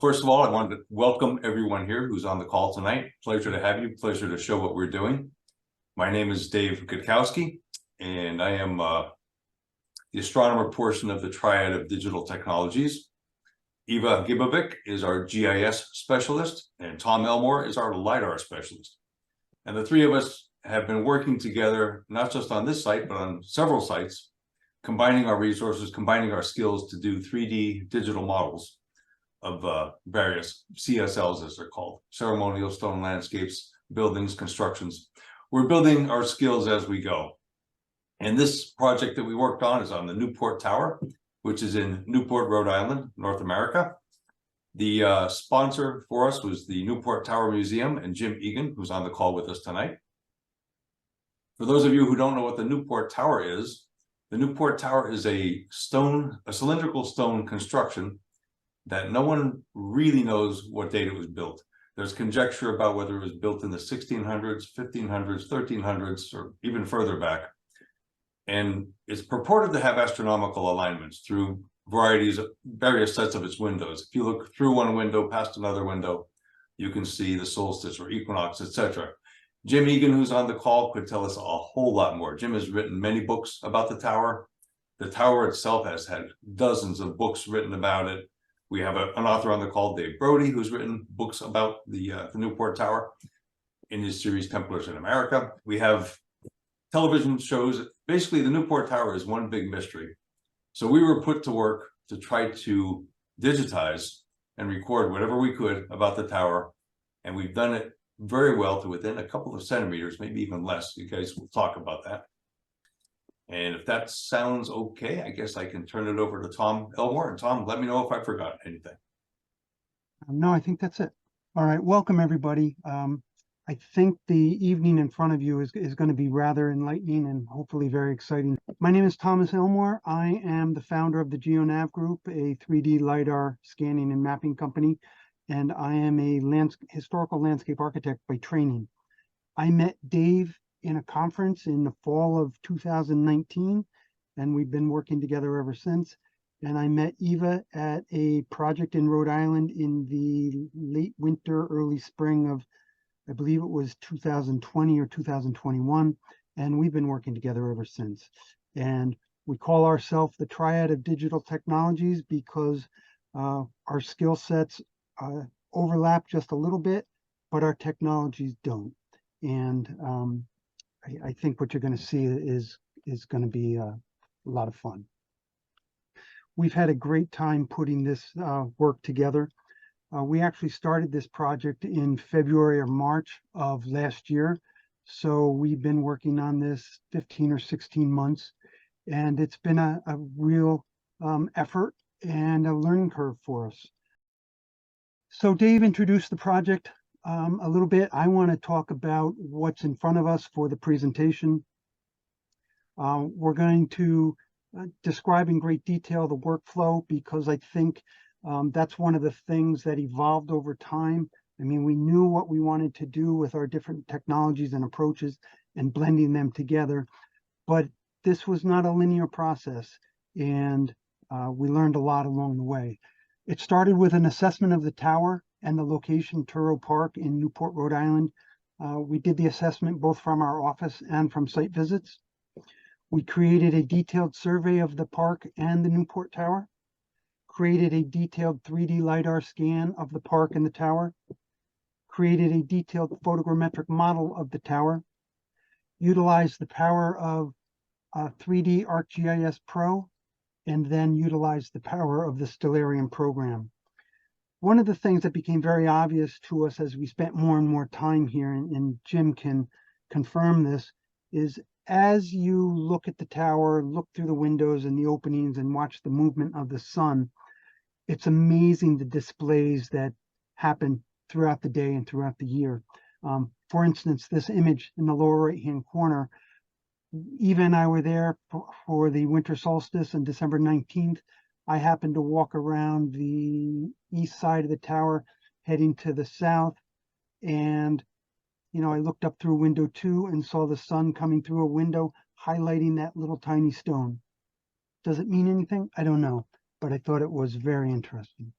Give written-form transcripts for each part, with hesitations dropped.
First of all, I wanted to welcome everyone here who's on the call tonight. Pleasure to have you. Pleasure to show what we're doing. My name is Dave Gutkowski, and I am the astronomer portion of the Triad of Digital Technologies. Eva Gibovic is our GIS specialist, and Tom Elmore is our LiDAR specialist. And the three of us have been working together, not just on this site, but on several sites, combining our resources, combining our skills to do 3D digital models of various CSLs, as they're called, ceremonial stone landscapes, buildings, constructions. We're building our skills as we go. And this project that we worked on is on the Newport Tower, which is in Newport, Rhode Island, North America. The sponsor for us was the Newport Tower Museum and Jim Egan, who's on the call with us tonight. For those of you who don't know what the Newport Tower is, the Newport Tower is a cylindrical stone construction that no one really knows what date it was built. There's conjecture about whether it was built in the 1600s, 1500s, 1300s, or even further back. And it's purported to have astronomical alignments through various sets of its windows. If you look through one window, past another window, you can see the solstice or equinox, etc. Jim Egan, who's on the call, could tell us a whole lot more. Jim has written many books about the tower. The tower itself has had dozens of books written about it. We have an author on the call, Dave Brody, who's written books about the Newport Tower in his series Templars in America. We have television shows. Basically, the Newport Tower is one big mystery. So we were put to work to try to digitize and record whatever we could about the tower. And we've done it very well to within a couple of centimeters, maybe even less. You guys will talk about that. And if that sounds okay, I guess I can turn it over to Tom Elmore. And Tom, let me know if I forgot anything. No, I think that's it. All right, welcome everybody. I think the evening in front of you is going to be rather enlightening and hopefully very exciting. My name is Thomas Elmore. I am the founder of the GeoNav Group, a 3D LiDAR scanning and mapping company, and I am a historical landscape architect by training. I met Dave in a conference in the fall of 2019, and we've been working together ever since. And I met Eva at a project in Rhode Island in the late winter, early spring of, I believe it was 2020 or 2021, and we've been working together ever since. And we call ourselves the Triad of Digital Technologies because our skill sets overlap just a little bit, but our technologies don't. And I think what you're going to see is going to be a lot of fun. We've had a great time putting this work together. We actually started this project in February or March of last year. So we've been working on this 15 or 16 months, and it's been a real effort and a learning curve for us. So Dave introduced the project a little bit. I want to talk about what's in front of us for the presentation. We're going to describe in great detail the workflow because I think that's one of the things that evolved over time. I mean, we knew what we wanted to do with our different technologies and approaches and blending them together, but this was not a linear process, and we learned a lot along the way. It started with an assessment of the tower and the location, Turo Park in Newport, Rhode Island. We did the assessment both from our office and from site visits. We created a detailed survey of the park and the Newport Tower, created a detailed 3D LiDAR scan of the park and the tower, created a detailed photogrammetric model of the tower, utilized the power of 3D ArcGIS Pro, and then utilized the power of the Stellarium program. One of the things that became very obvious to us as we spent more and more time here, and Jim can confirm this, is as you look at the tower, look through the windows and the openings and watch the movement of the sun, it's amazing the displays that happen throughout the day and throughout the year. For instance, this image in the lower right-hand corner, Eva and I were there for the winter solstice on December 19th. I happened to walk around the east side of the tower, heading to the south, and I looked up through window 2 and saw the sun coming through a window, highlighting that little tiny stone. Does it mean anything? I don't know, but I thought it was very interesting.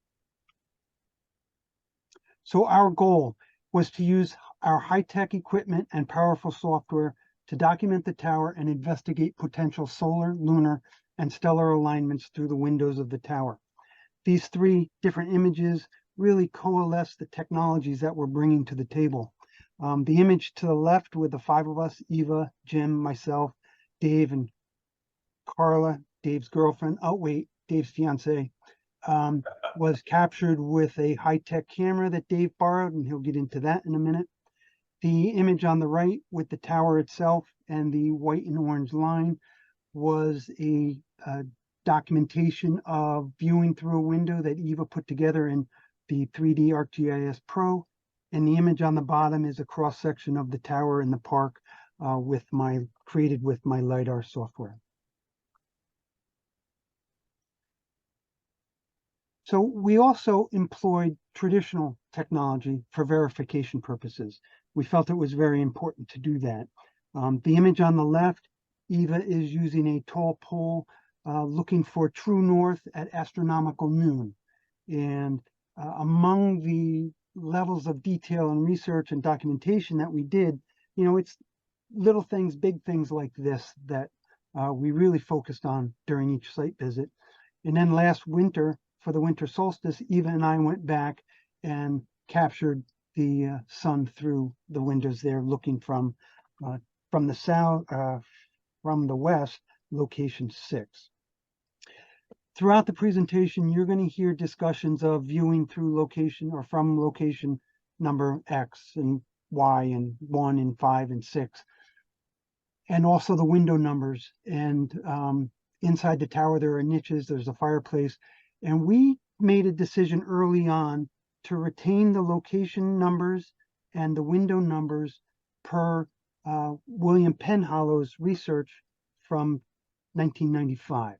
So our goal was to use our high-tech equipment and powerful software to document the tower and investigate potential solar, lunar, and stellar alignments through the windows of the tower. These three different images really coalesce the technologies that we're bringing to the table. The image to the left with the five of us, Eva, Jim, myself, Dave, and Carla, Dave's girlfriend, oh wait, Dave's fiance, was captured with a high-tech camera that Dave borrowed, and he'll get into that in a minute. The image on the right with the tower itself and the white and orange line was a documentation of viewing through a window that Eva put together in the 3D ArcGIS Pro. And the image on the bottom is a cross-section of the tower in the park created with my LiDAR software. So we also employed traditional technology for verification purposes. We felt it was very important to do that. The image on the left, Eva is using a tall pole looking for true north at astronomical noon. And among the levels of detail and research and documentation that we did, it's little things, big things like this that we really focused on during each site visit. And then last winter, for the winter solstice, Eva and I went back and captured the sun through the windows there, looking from the south, from the west, location 6. Throughout the presentation, you're going to hear discussions of viewing through location or from location number X and Y and 1 and 5 and 6, and also the window numbers. And inside the tower, there are niches, there's a fireplace. And we made a decision early on to retain the location numbers and the window numbers per William Penhallow's research from 1995.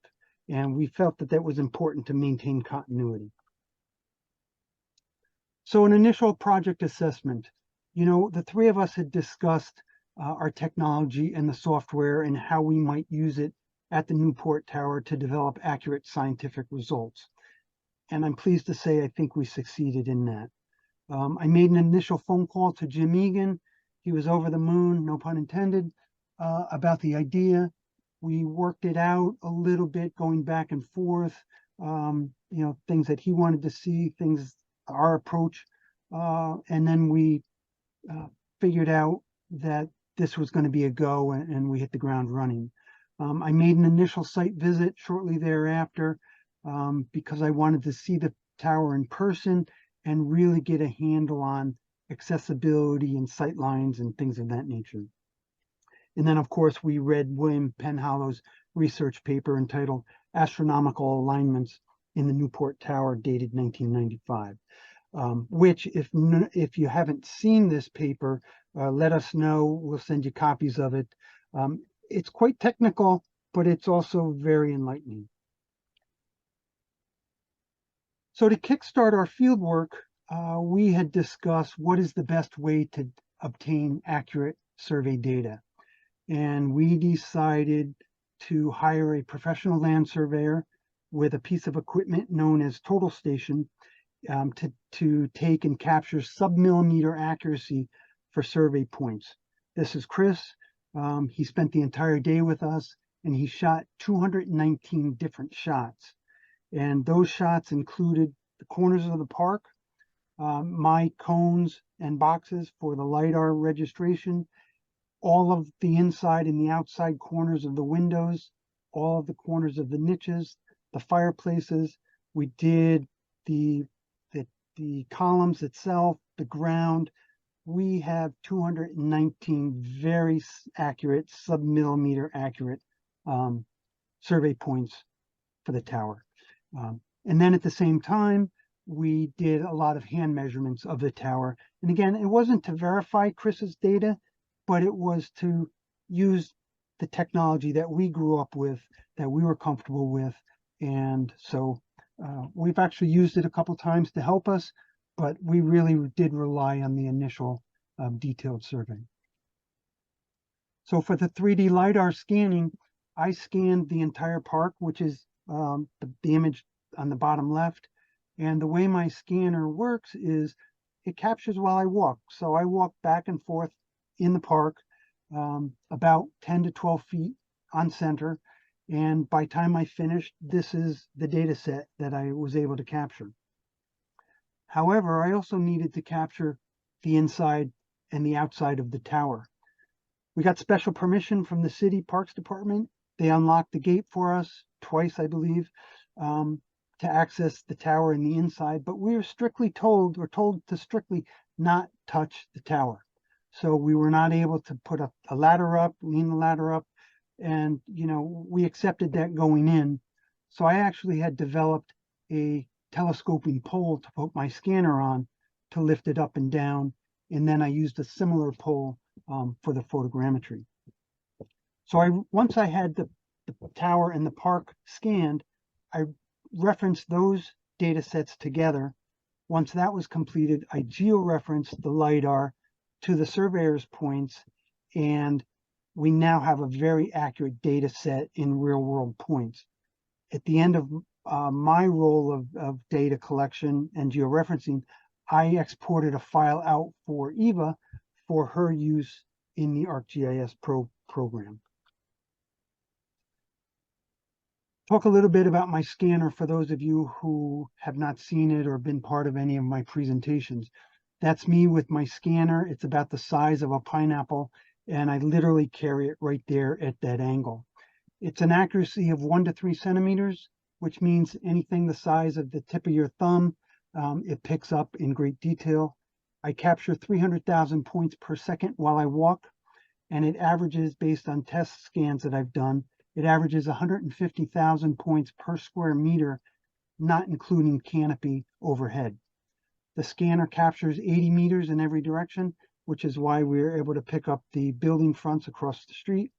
And we felt that that was important to maintain continuity. So an initial project assessment, the three of us had discussed our technology and the software and how we might use it at the Newport Tower to develop accurate scientific results. And I'm pleased to say I think we succeeded in that. I made an initial phone call to Jim Egan. He was over the moon, no pun intended, about the idea. We worked it out a little bit, going back and forth, things that he wanted to see, our approach. And then we figured out that this was going to be a go, and we hit the ground running. I made an initial site visit shortly thereafter because I wanted to see the tower in person and really get a handle on accessibility and sight lines and things of that nature. And then, of course, we read William Penhallow's research paper entitled Astronomical Alignments in the Newport Tower, dated 1995, which, if you haven't seen this paper, let us know. We'll send you copies of it. It's quite technical, but it's also very enlightening. So to kickstart our fieldwork, we had discussed what is the best way to obtain accurate survey data. And we decided to hire a professional land surveyor with a piece of equipment known as total station to take and capture sub-millimeter accuracy for survey points. This is Chris. He spent the entire day with us, and he shot 219 different shots. And those shots included the corners of the park, my cones and boxes for the LiDAR registration, all of the inside and the outside corners of the windows, all of the corners of the niches, the fireplaces. We did the columns itself, the ground. We have 219 very accurate, sub-millimeter accurate survey points for the tower. And then at the same time, we did a lot of hand measurements of the tower. And again, it wasn't to verify Chris's data, but it was to use the technology that we grew up with, that we were comfortable with. And so we've actually used it a couple times to help us, but we really did rely on the initial detailed survey. So for the 3D LiDAR scanning, I scanned the entire park, which is the image on the bottom left. And the way my scanner works is it captures while I walk. So I walk back and forth in the park, about 10 to 12 feet on center. And by time I finished, this is the data set that I was able to capture. However, I also needed to capture the inside and the outside of the tower. We got special permission from the city parks department. They unlocked the gate for us twice, I believe, to access the tower and the inside, but we were strictly told to strictly not touch the tower. So we were not able to put a ladder up, lean the ladder up, and we accepted that going in. So I actually had developed a telescoping pole to put my scanner on to lift it up and down, and then I used a similar pole for the photogrammetry. So once I had the tower and the park scanned, I referenced those data sets together. Once that was completed, I geo-referenced the LiDAR to the surveyor's points, and we now have a very accurate data set in real-world points. At the end of my role of data collection and georeferencing, I exported a file out for Eva for her use in the ArcGIS Pro program. Talk a little bit about my scanner for those of you who have not seen it or been part of any of my presentations. That's me with my scanner. It's about the size of a pineapple, and I literally carry it right there at that angle. It's an accuracy of 1 to 3 centimeters, which means anything the size of the tip of your thumb, it picks up in great detail. I capture 300,000 points per second while I walk, and it averages, based on test scans that I've done, it averages 150,000 points per square meter, not including canopy overhead. The scanner captures 80 meters in every direction, which is why we were able to pick up the building fronts across the street.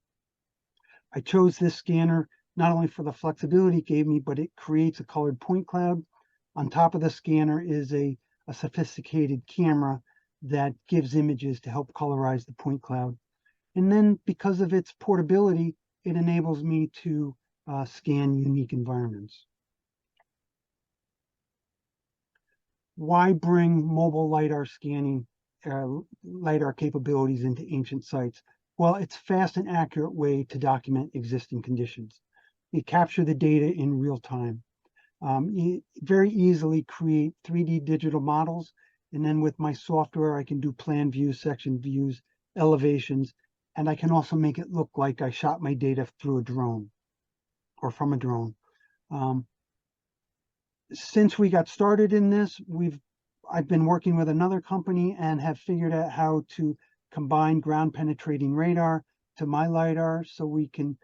I chose this scanner not only for the flexibility it gave me, but it creates a colored point cloud. On top of the scanner is a sophisticated camera that gives images to help colorize the point cloud. And then because of its portability, it enables me to scan unique environments. Why bring mobile LiDAR scanning, LiDAR capabilities into ancient sites? Well, it's a fast and accurate way to document existing conditions. You capture the data in real time. You very easily create 3D digital models, and then with my software, I can do plan views, section views, elevations, and I can also make it look like I shot my data through a drone or from a drone. Since we got started in this, I've been working with another company and have figured out how to combine ground penetrating radar to my LiDAR so we can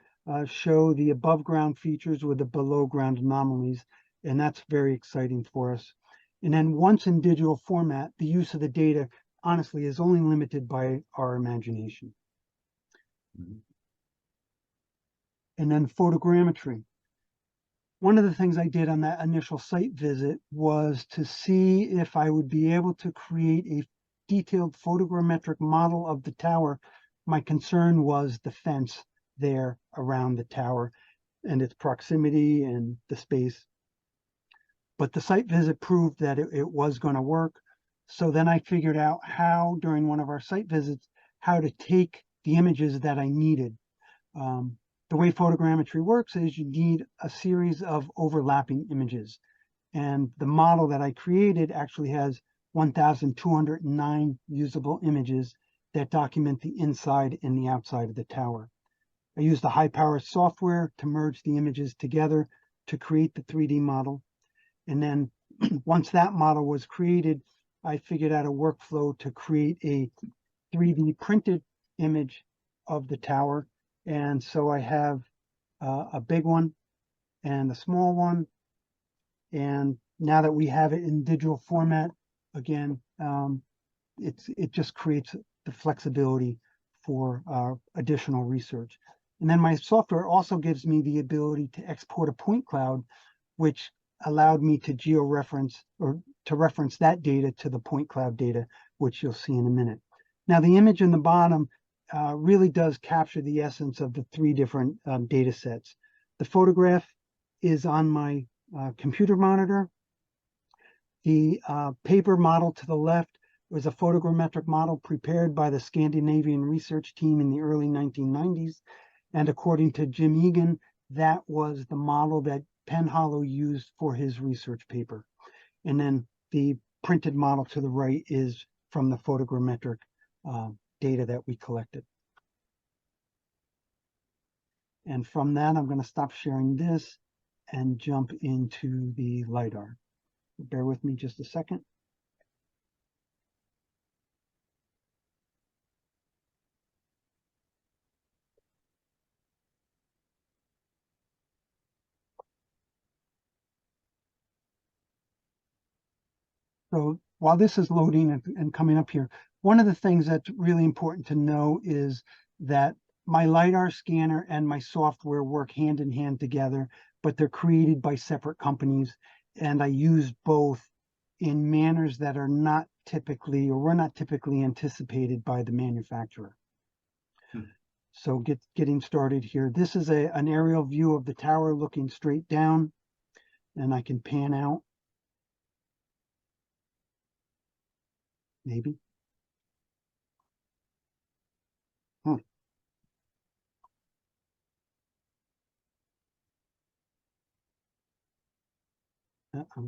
show the above ground features with the below ground anomalies. And that's very exciting for us. And then once in digital format, the use of the data, honestly, is only limited by our imagination. And then photogrammetry. One of the things I did on that initial site visit was to see if I would be able to create a detailed photogrammetric model of the tower. My concern was the fence there around the tower and its proximity and the space. But the site visit proved that it was going to work. So then I figured out how, during one of our site visits, how to take the images that I needed. The way photogrammetry works is you need a series of overlapping images. And the model that I created actually has 1,209 usable images that document the inside and the outside of the tower. I used the high-power software to merge the images together to create the 3D model. And then once that model was created, I figured out a workflow to create a 3D printed image of the tower. And so I have a big one and a small one. And now that we have it in digital format, again, it just creates the flexibility for additional research. And then my software also gives me the ability to export a point cloud, which allowed me to georeference or to reference that data to the point cloud data, which you'll see in a minute. Now, the image in the bottom really does capture the essence of the 3 different data sets. The photograph is on my computer monitor. The paper model to the left was a photogrammetric model prepared by the Scandinavian research team in the early 1990s. And according to Jim Egan, that was the model that Penhallow used for his research paper. And then the printed model to the right is from the photogrammetric data that we collected. And from that, I'm going to stop sharing this and jump into the LiDAR. Bear with me just a second. So while this is loading and coming up here, one of the things that's really important to know is that my LiDAR scanner and my software work hand in hand together, but they're created by separate companies. And I use both in manners that are not typically, or were not typically anticipated by the manufacturer. So getting started here. This is an aerial view of the tower looking straight down, and I can pan out. Maybe.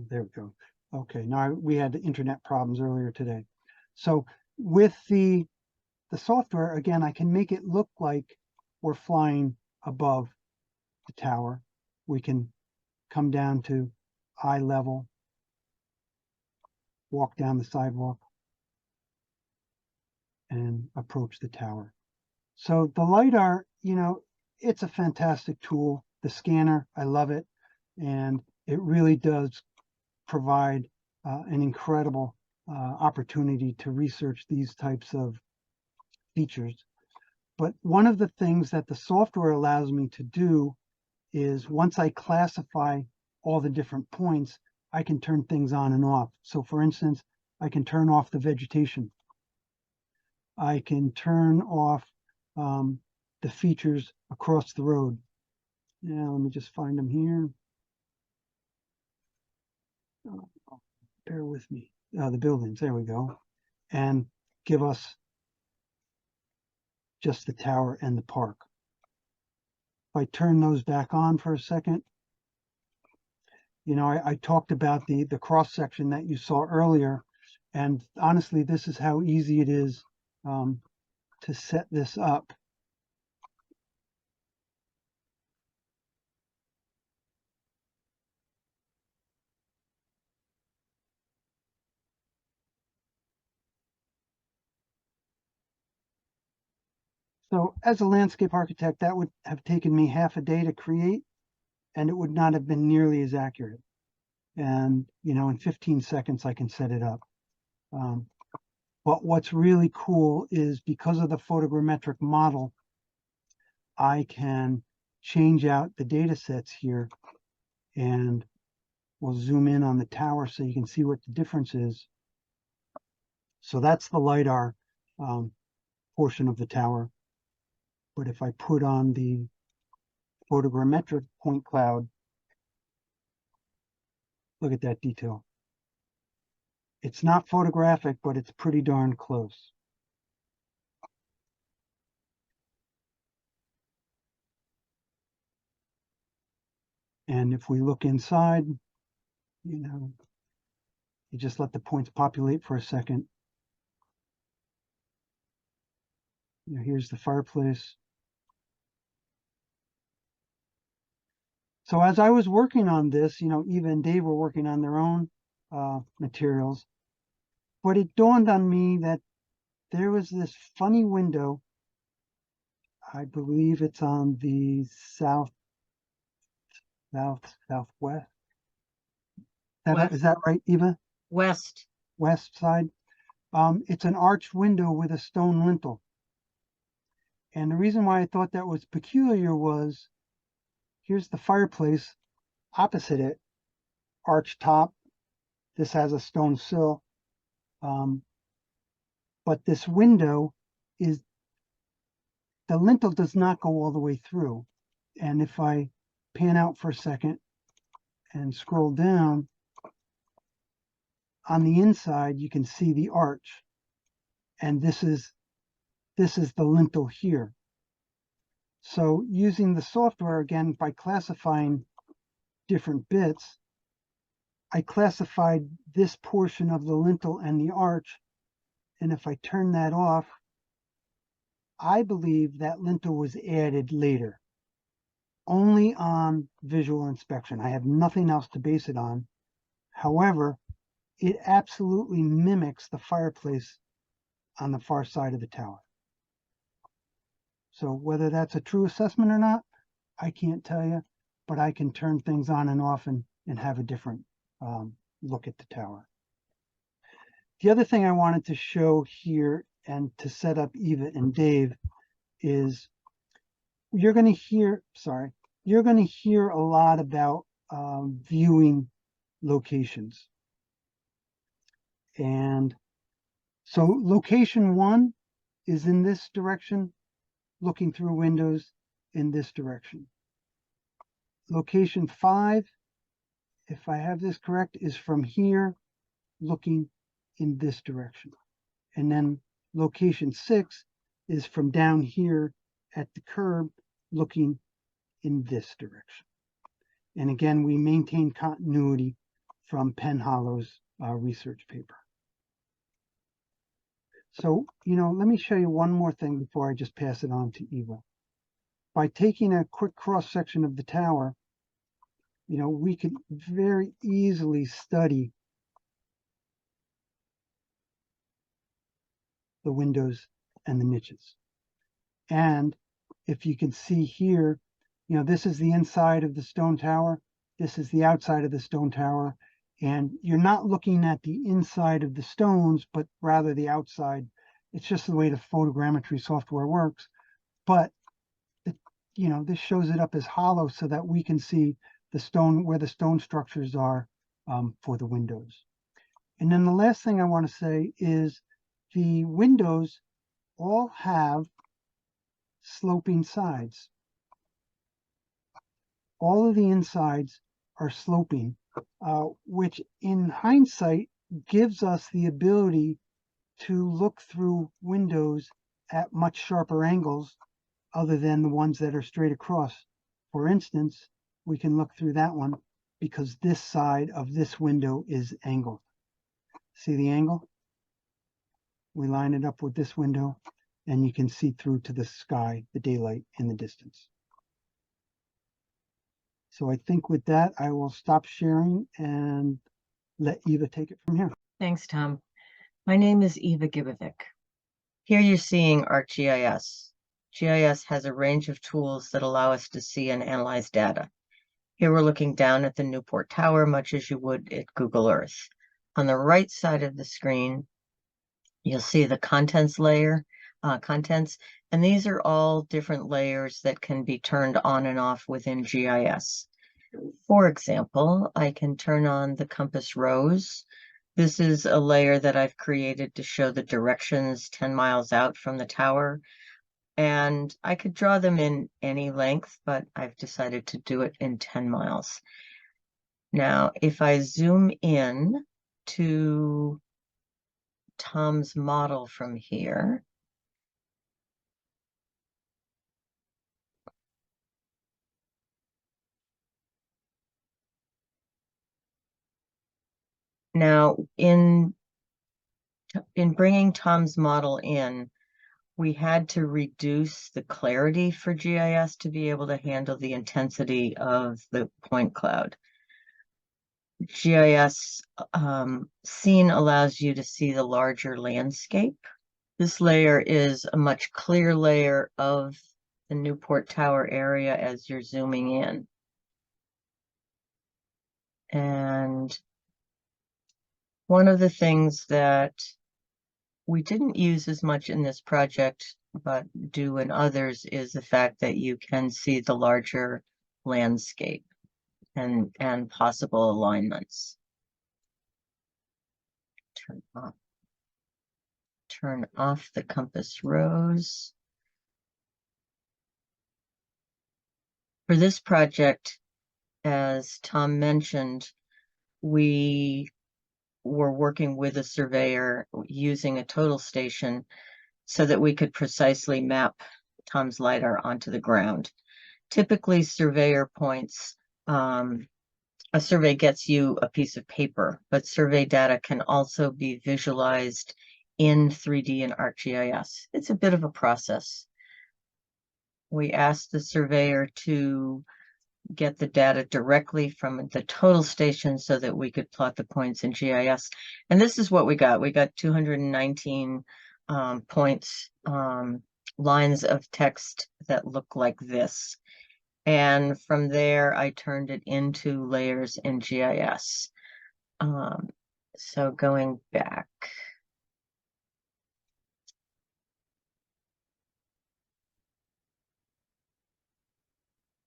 There we go. Okay, now we had internet problems earlier today. So with the software, again, I can make it look like we're flying above the tower. We can come down to eye level, walk down the sidewalk, and approach the tower. So the LiDAR, it's a fantastic tool. The scanner, I love it. And it really does provide an incredible opportunity to research these types of features. But one of the things that the software allows me to do is once I classify all the different points, I can turn things on and off. So for instance, I can turn off the vegetation. I can turn off the features across the road. Now, let me just find them here. Bear with me. The buildings, there we go. And give us just the tower and the park. If I turn those back on for a second, I talked about the cross section that you saw earlier, and honestly, this is how easy it is to set this up. So as a landscape architect, that would have taken me half a day to create, and it would not have been nearly as accurate. And, in 15 seconds, I can set it up. But what's really cool is because of the photogrammetric model, I can change out the data sets here, and we'll zoom in on the tower so you can see what the difference is. So that's the LiDAR portion of the tower. But if I put on the photogrammetric point cloud, look at that detail. It's not photographic, but it's pretty darn close. And if we look inside, you just let the points populate for a second. Here's the fireplace. So as I was working on this, Eva and Dave were working on their own materials, but it dawned on me that there was this funny window. I believe it's on the southwest. Is that right, Eva? West. West side. It's an arched window with a stone lintel. And the reason why I thought that was peculiar was, here's the fireplace opposite it, arched top. This has a stone sill. But this window the lintel does not go all the way through. And if I pan out for a second and scroll down, on the inside, you can see the arch. and this is the lintel here. So using the software again, by classifying different bits, I classified this portion of the lintel and the arch, and if I turn that off, I believe that lintel was added later, only on visual inspection. I have nothing else to base it on. However, it absolutely mimics the fireplace on the far side of the tower. So whether that's a true assessment or not, I can't tell you, but I can turn things on and off and have a different look at the tower. The other thing I wanted to show here and to set up Eva and Dave is you're going to hear a lot about viewing locations. And so location 1 is in this direction, looking through windows in this direction. Location 5, if I have this correct, is from here, looking in this direction. And then location 6 is from down here at the curb, looking in this direction. And again, we maintain continuity from Penhollow's research paper. So, let me show you one more thing before I just pass it on to Eva. By taking a quick cross-section of the tower, we could very easily study the windows and the niches. And if you can see here, this is the inside of the stone tower. This is the outside of the stone tower. And you're not looking at the inside of the stones, but rather the outside. It's just the way the photogrammetry software works. But, this shows it up as hollow so that we can see the stone, where the stone structures are for the windows. And then the last thing I want to say is the windows all have sloping sides. All of the insides are sloping, which in hindsight gives us the ability to look through windows at much sharper angles other than the ones that are straight across. For instance, we can look through that one because this side of this window is angled. See the angle? We line it up with this window and you can see through to the sky, the daylight in the distance. So I think with that, I will stop sharing and let Eva take it from here. Thanks, Tom. My name is Eva Gibovic. Here you're seeing ArcGIS. GIS has a range of tools that allow us to see and analyze data. Here we're looking down at the Newport Tower, much as you would at Google Earth. On the right side of the screen, you'll see the contents layer, and these are all different layers that can be turned on and off within GIS. For example, I can turn on the compass rose. This is a layer that I've created to show the directions 10 miles out from the tower. And I could draw them in any length, but I've decided to do it in 10 miles. Now, if I zoom in to Tom's model from here, now in bringing Tom's model in, we had to reduce the clarity for GIS to be able to handle the intensity of the point cloud. GIS scene allows you to see the larger landscape. This layer is a much clearer layer of the Newport Tower area as you're zooming in. And one of the things that we didn't use as much in this project, but do in others, is the fact that you can see the larger landscape and possible alignments. Turn off the compass rose. For this project, as Tom mentioned, we were working with a surveyor using a total station so that we could precisely map Tom's LiDAR onto the ground. Typically, surveyor points, a survey gets you a piece of paper, but survey data can also be visualized in 3D and ArcGIS. It's a bit of a process. We asked the surveyor to get the data directly from the total station so that we could plot the points in GIS. And this is what we got. We got 219 points, lines of text that look like this. And from there, I turned it into layers in GIS. So going back.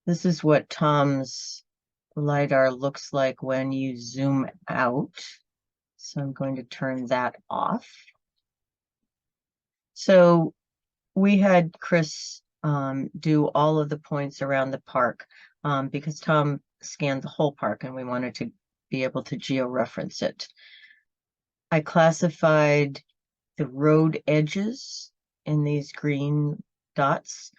This is what Tom's LiDAR looks like when you zoom out. So I'm going to turn that off. So we had Chris do all of the points around the park because Tom scanned the whole park and we wanted to be able to georeference it. I classified the road edges in these green dots.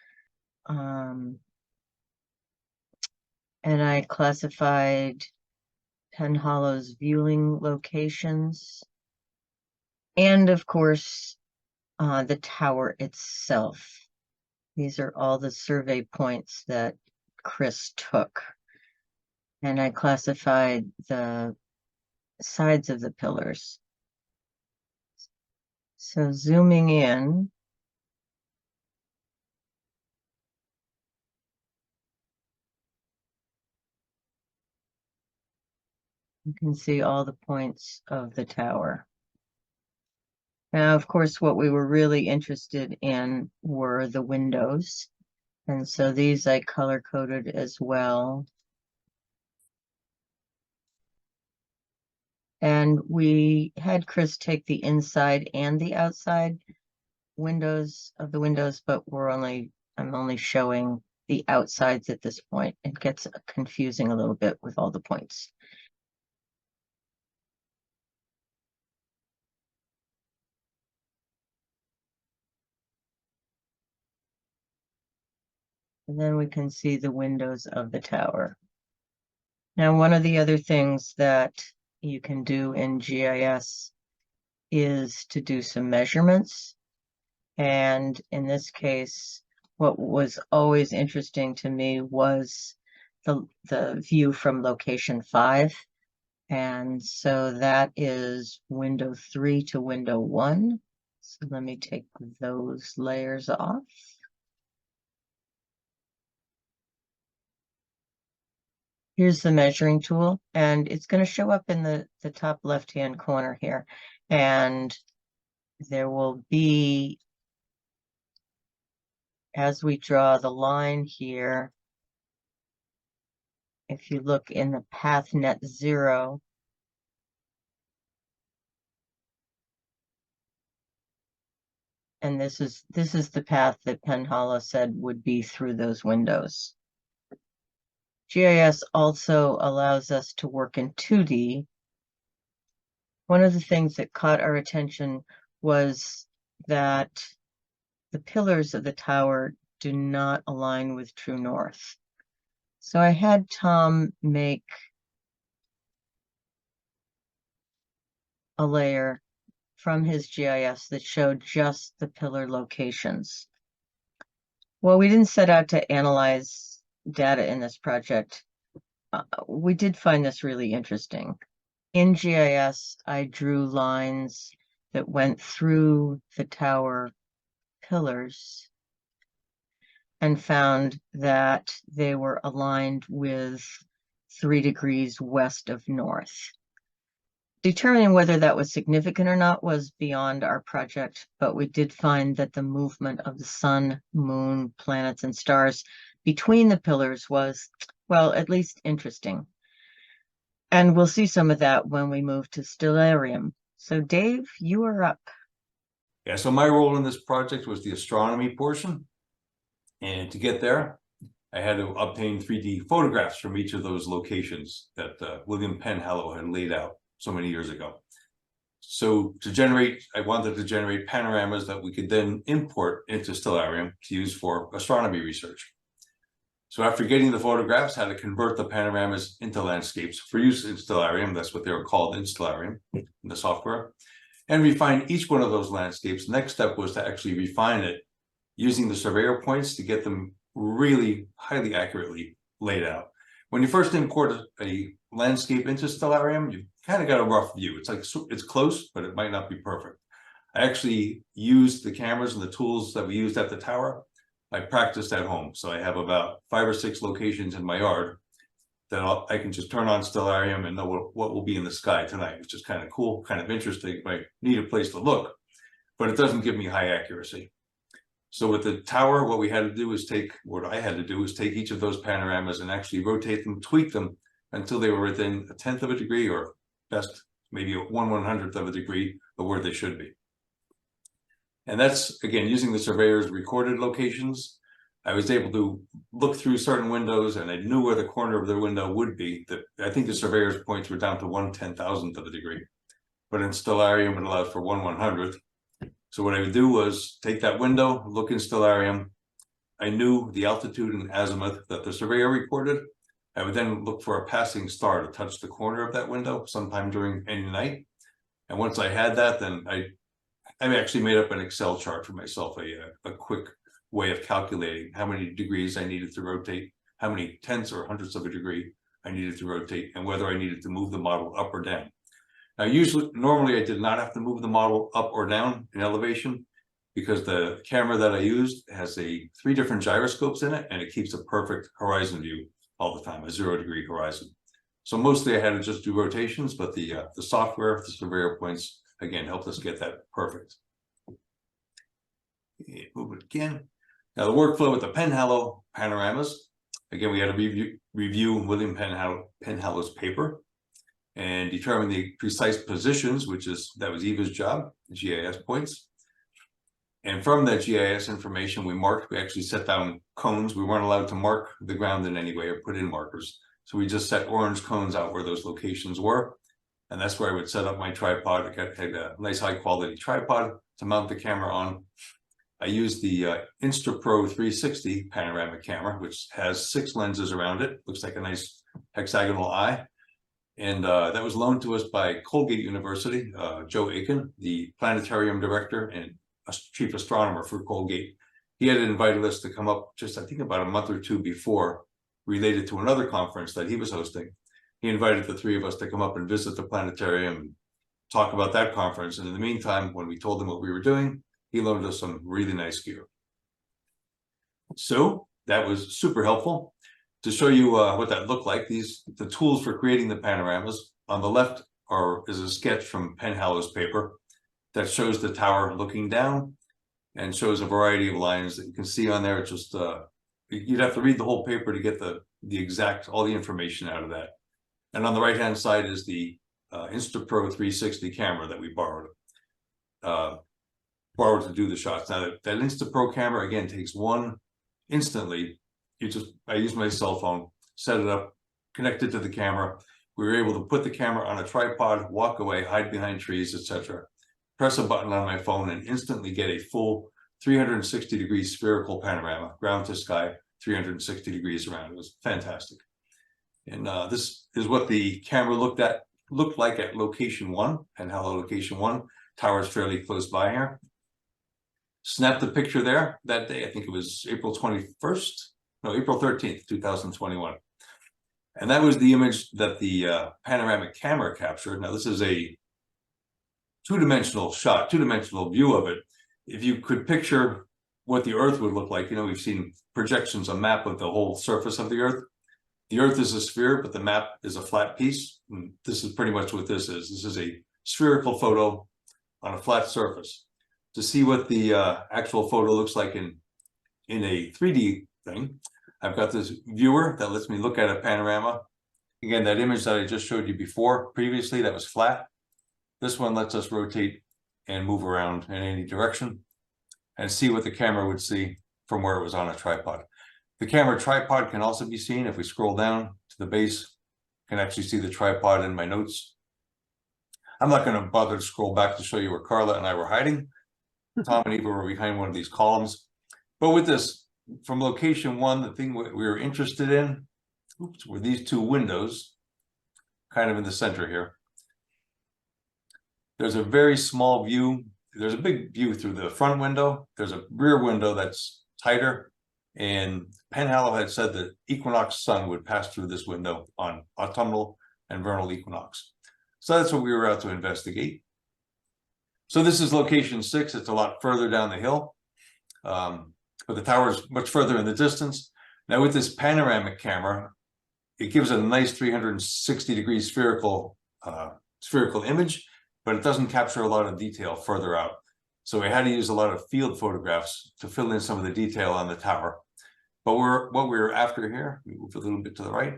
And I classified Penhallow's viewing locations. And of course, the tower itself. These are all the survey points that Chris took. And I classified the sides of the pillars. So zooming in, you can see all the points of the tower. Now, of course, what we were really interested in were the windows. And so these I color-coded as well. And we had Chris take the inside and the outside windows of the windows, but I'm only showing the outsides at this point. It gets confusing a little bit with all the points. And then we can see the windows of the tower. Now, one of the other things that you can do in GIS is to do some measurements. And in this case, what was always interesting to me was the view from location 5. And so that is window 3 to window 1. So let me take those layers off. Here's the measuring tool, and it's going to show up in the top left-hand corner here. And there will be, as we draw the line here, if you look in the path net 0, and this is the path that Penhallow said would be through those windows. GIS also allows us to work in 2D. One of the things that caught our attention was that the pillars of the tower do not align with true north. So I had Tom make a layer from his GIS that showed just the pillar locations. Well, we didn't set out to analyze data in this project. We did find this really interesting. In GIS, I drew lines that went through the tower pillars and found that they were aligned with 3 degrees west of north. Determining whether that was significant or not was beyond our project, but we did find that the movement of the sun, moon, planets, and stars between the pillars was, well, at least interesting. And we'll see some of that when we move to Stellarium. So Dave, you are up. Yeah, so my role in this project was the astronomy portion. And to get there, I had to obtain 3D photographs from each of those locations that William Penhallow had laid out so many years ago. So I wanted to generate panoramas that we could then import into Stellarium to use for astronomy research. So after getting the photographs, how to convert the panoramas into landscapes for use in Stellarium, that's what they were called in Stellarium, in the software, and refine each one of those landscapes. Next step was to actually refine it using the surveyor points to get them really highly accurately laid out. When you first import a landscape into Stellarium, you've kind of got a rough view. It's like, it's close, but it might not be perfect. I actually used the cameras and the tools that we used at the tower. I practiced at home. So I have about 5 or 6 locations in my yard that I can just turn on Stellarium and know what will be in the sky tonight, which is kind of cool, kind of interesting. I need a place to look, but it doesn't give me high accuracy. So with the tower, what I had to do is take each of those panoramas and actually rotate them, tweak them until they were within 1/10 of a degree, or best, maybe 1/100th of a degree of where they should be. And that's, again, using the surveyor's recorded locations. I was able to look through certain windows and I knew where the corner of the window would be. I think the surveyor's points were down to 1/10,000th of a degree, but in Stellarium it allowed for 1/100th. So what I would do was take that window, look in Stellarium. I knew the altitude and azimuth that the surveyor recorded. I would then look for a passing star to touch the corner of that window sometime during any night. And once I had that, then I actually made up an Excel chart for myself, a quick way of calculating how many degrees I needed to rotate, how many tenths or hundredths of a degree I needed to rotate, and whether I needed to move the model up or down. Now, normally I did not have to move the model up or down in elevation because the camera that I used has 3 different gyroscopes in it, and it keeps a perfect horizon view all the time, a 0-degree horizon. So mostly I had to just do rotations, but the software, the surveyor points, again, helped us get that perfect. Move it again. Now the workflow with the Penhallow panoramas, again, we had to review William Penhallow's paper and determine the precise positions, that was Eva's job, the GIS points. And from that GIS information we actually set down cones. We weren't allowed to mark the ground in any way or put in markers. So we just set orange cones out where those locations were. And that's where I would set up my tripod. I had a nice high quality tripod to mount the camera on. I used the InstaPro 360 panoramic camera, which has 6 lenses around it. Looks like a nice hexagonal eye. And that was loaned to us by Colgate University, Joe Aiken, the planetarium director and chief astronomer for Colgate. He had invited us to come up just, I think, about a month or 2 before, related to another conference that he was hosting. He invited the 3 of us to come up and visit the planetarium and talk about that conference. And in the meantime, when we told him what we were doing, he loaned us some really nice gear. So that was super helpful. To show you what that looked like, the tools for creating the panoramas. On the left is a sketch from Penhallow's paper that shows the tower looking down and shows a variety of lines that you can see on there. It's just you'd have to read the whole paper to get all the information out of that. And on the right hand side is the InstaPro 360 camera that we borrowed to do the shots. Now that InstaPro camera again takes one instantly. I use my cell phone, set it up, connect it to the camera. We were able to put the camera on a tripod, walk away, hide behind trees, etc. Press a button on my phone and instantly get a full 360-degree spherical panorama, ground to sky, 360 degrees around. It was fantastic. And this is what the camera looked like at location 1, Penhallow location 1. Tower's fairly close by here. Snapped the picture there that day. I think it was April 13th, 2021. And that was the image that the panoramic camera captured. Now this is a 2-dimensional shot, 2-dimensional view of it. If you could picture what the Earth would look like, we've seen projections, a map of the whole surface of the Earth. The Earth is a sphere, but the map is a flat piece. And this is pretty much what this is. This is a spherical photo on a flat surface. To see what the actual photo looks like in a 3D thing, I've got this viewer that lets me look at a panorama. Again, that image that I just showed you previously, that was flat. This one lets us rotate and move around in any direction and see what the camera would see from where it was on a tripod. The camera tripod can also be seen if we scroll down to the base. You can actually see the tripod in my notes. I'm not going to bother to scroll back to show you where Carla and I were hiding. Tom and Eva were behind one of these columns. But with this, from location one, the thing we were interested in, were these two windows, kind of in the center here. There's a very small view. There's a big view through the front window. There's a rear window that's tighter. And Penhallow had said that equinox sun would pass through this window on autumnal and vernal equinox. So that's what we were out to investigate. So this is location 6. It's a lot further down the hill, but the tower is much further in the distance. Now with this panoramic camera, it gives a nice 360-degree spherical image, but it doesn't capture a lot of detail further out. So we had to use a lot of field photographs to fill in some of the detail on the tower. But what we're after here, we move a little bit to the right,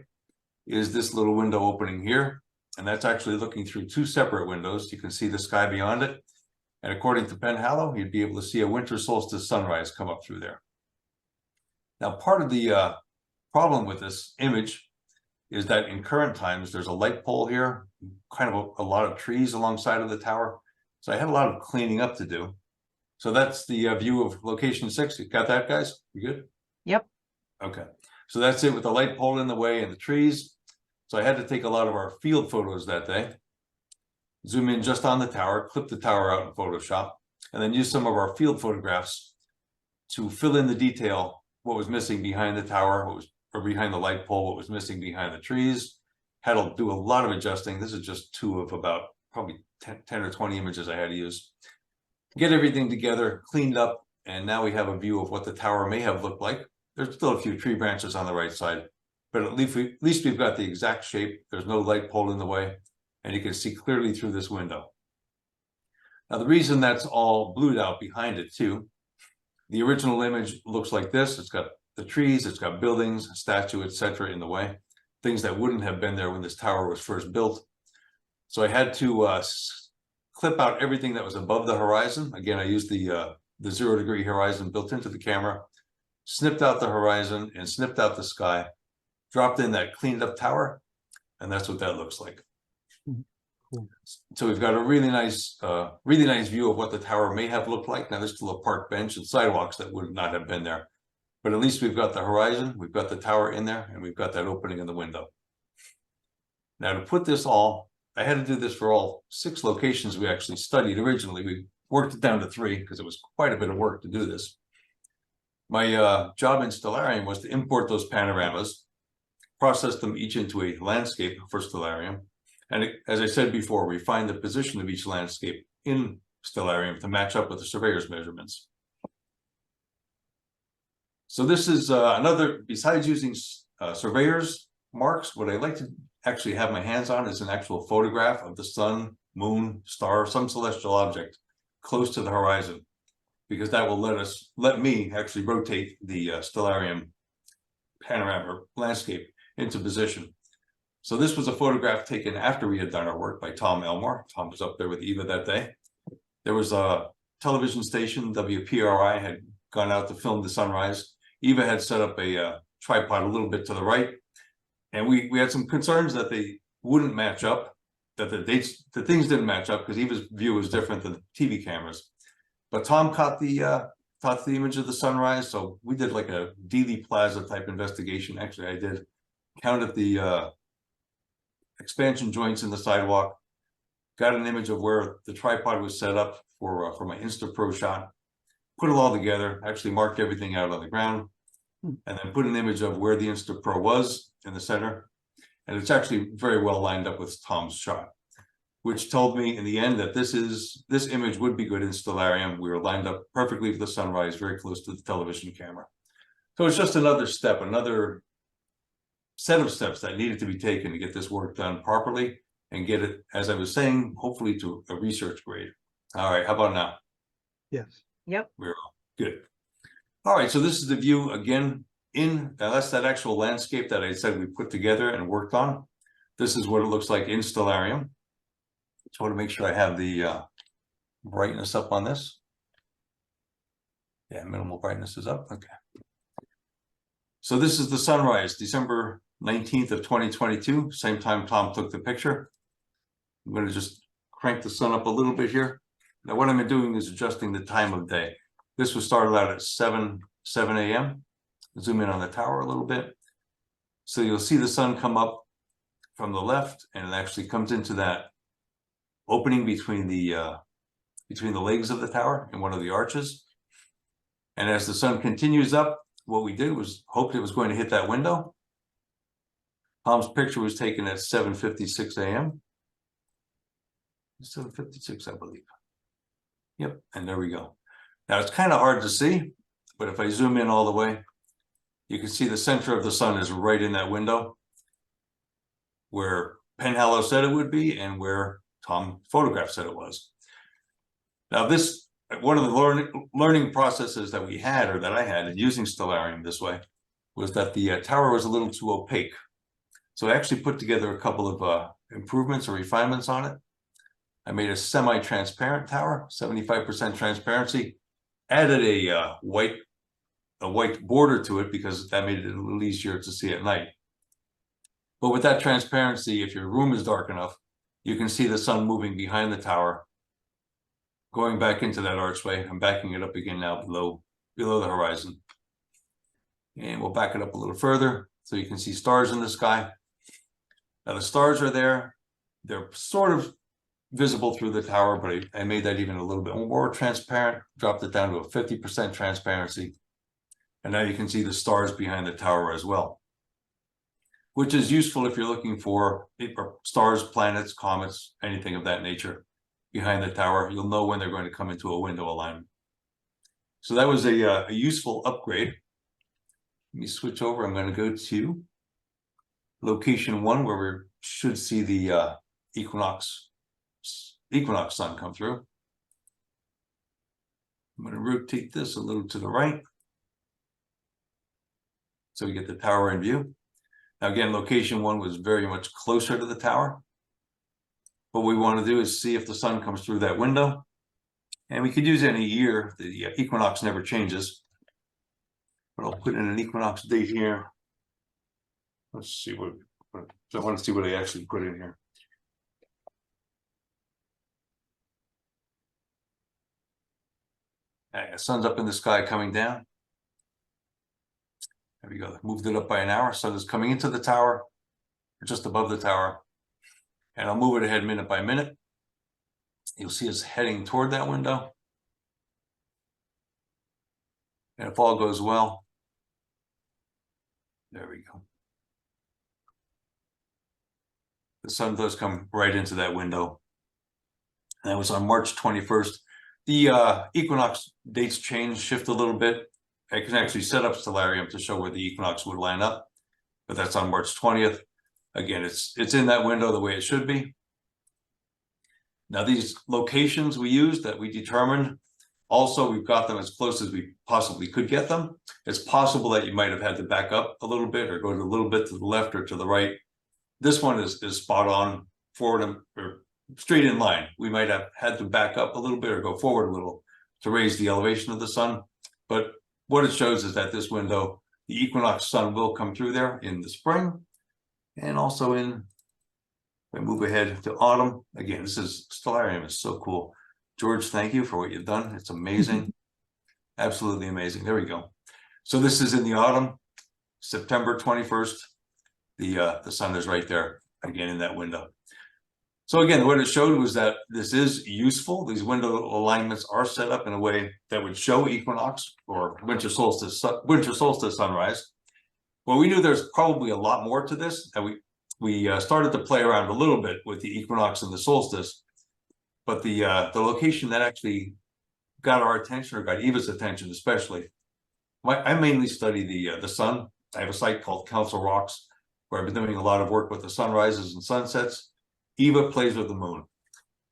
is this little window opening here. And that's actually looking through 2 separate windows. You can see the sky beyond it. And according to Penhallow, you'd be able to see a winter solstice sunrise come up through there. Now, part of the problem with this image is that in current times, there's a light pole here, kind of a lot of trees alongside of the tower. So I had a lot of cleaning up to do. So that's the view of location 6. You got that, guys? You good? Yep. Okay. So that's it with the light pole in the way and the trees. So I had to take a lot of our field photos that day, zoom in just on the tower, clip the tower out in Photoshop, and then use some of our field photographs to fill in the detail, what was missing behind the tower, or behind the light pole, what was missing behind the trees. Had to do a lot of adjusting. This is just 2 of about probably 10 or 20 images I had to use. Get everything together, cleaned up, and now we have a view of what the tower may have looked like. There's still a few tree branches on the right side, but at least we've got the exact shape. There's no light pole in the way, and you can see clearly through this window. Now, the reason that's all blued out behind it too, the original image looks like this. It's got the trees, it's got buildings, a statue, etc. in the way, things that wouldn't have been there when this tower was first built. So I had to clip out everything that was above the horizon. Again, I used the 0-degree horizon built into the camera, snipped out the horizon and snipped out the sky, dropped in that cleaned up tower, and that's what that looks like. Cool. So we've got a really nice view of what the tower may have looked like. Now there's still a park bench and sidewalks that would not have been there, but at least we've got the horizon, we've got the tower in there, and we've got that opening in the window. Now to put this all, I had to do this for all 6 locations we actually studied originally. We worked it down to 3 because it was quite a bit of work to do this. My job in Stellarium was to import those panoramas, process them each into a landscape for Stellarium, and as I said before, refine the position of each landscape in Stellarium to match up with the surveyor's measurements. So this is another, besides using surveyor's marks, what I like to actually have my hands on is an actual photograph of the sun, moon, star, some celestial object close to the horizon, because that will let me actually rotate the Stellarium panorama landscape into position. So this was a photograph taken after we had done our work by Tom Elmore. Tom was up there with Eva that day. There was a television station, WPRI, had gone out to film the sunrise. Eva had set up a tripod a little bit to the right, and we had some concerns that they wouldn't match up, that the things didn't match up because Eva's view was different than the TV cameras. But Tom caught the image of the sunrise, so we did like a Dealey Plaza type investigation. Actually, I did, counted the expansion joints in the sidewalk, got an image of where the tripod was set up for my InstaPro shot, put it all together, actually marked everything out on the ground, and then put an image of where the InstaPro was in the center. And it's actually very well lined up with Tom's shot, which told me in the end that this image would be good in Stellarium. We were lined up perfectly for the sunrise, very close to the television camera. So it's just another step, another set of steps that needed to be taken to get this work done properly and get it, as I was saying, hopefully to a research grade. All right, how about now? Yes. Yep. We're all good. All right, so this is the view again that's that actual landscape that I said we put together and worked on. This is what it looks like in Stellarium. Just want to make sure I have the brightness up on this. Yeah, minimal brightness is up. Okay. So this is the sunrise, December 19th of 2022, same time Tom took the picture. I'm going to just crank the sun up a little bit here. Now what I'm doing is adjusting the time of day. This was started out at 7 a.m. Zoom in on the tower a little bit. So you'll see the sun come up from the left, and it actually comes into that opening between the legs of the tower and one of the arches. And as the sun continues up, what we did was hoped it was going to hit that window. Tom's picture was taken at 7:56 a.m. 7:56, I believe. Yep, and there we go. Now it's kind of hard to see, but if I zoom in all the way, you can see the center of the sun is right in that window where Penhallow said it would be and where Tom photograph said it was. Now this, one of the learning processes that we had, or that I had in using Stellarium this way, was that the tower was a little too opaque. So I actually put together a couple of improvements or refinements on it. I made a semi-transparent tower, 75% transparency, added a white border to it because that made it a little easier to see at night. But with that transparency, if your room is dark enough, you can see the sun moving behind the tower, going back into that archway. I'm backing it up again now below the horizon. And we'll back it up a little further so you can see stars in the sky. Now the stars are there. They're sort of visible through the tower, but I made that even a little bit more transparent, dropped it down to a 50% transparency. And now you can see the stars behind the tower as well, which is useful if you're looking for stars, planets, comets, anything of that nature behind the tower. You'll know when they're going to come into a window alignment. So that was a useful upgrade. Let me switch over. I'm going to go to location 1, where we should see the equinox sun come through. I'm going to rotate this a little to the right so we get the tower in view. Now again, location 1 was very much closer to the tower. What we want to do is see if the sun comes through that window. And we could use any year. The equinox never changes. But I'll put in an equinox date here. Let's see what I want to see what I actually put in here. The sun's up in the sky coming down. There we go. Moved it up by an hour. Sun is coming into the tower, or just above the tower. And I'll move it ahead minute by minute. You'll see us heading toward that window. And if all goes well, there we go. The sun does come right into that window. And that was on March 21st. The equinox dates shift a little bit. I can actually set up Stellarium to show where the equinox would line up, but that's on March 20th. Again, it's in that window the way it should be. Now these locations we used that we determined, also we've got them as close as we possibly could get them. It's possible that you might have had to back up a little bit or go a little bit to the left or to the right. This one is spot on, forward or straight in line. We might have had to back up a little bit or go forward a little to raise the elevation of the sun. But what it shows is that this window, the equinox sun will come through there in the spring, and also if I move ahead to autumn. Again, this is Stellarium is so cool. George, thank you for what you've done. It's amazing. Absolutely amazing. There we go. So this is in the autumn, September 21st. The sun is right there again in that window. So again, what it showed was that this is useful. These window alignments are set up in a way that would show equinox or winter solstice sunrise. Well, we knew there's probably a lot more to this, and we started to play around a little bit with the equinox and the solstice. But the location that actually got our attention, or got Eva's attention especially, I mainly study the sun. I have a site called Council Rocks where I've been doing a lot of work with the sunrises and sunsets. Eva plays with the moon.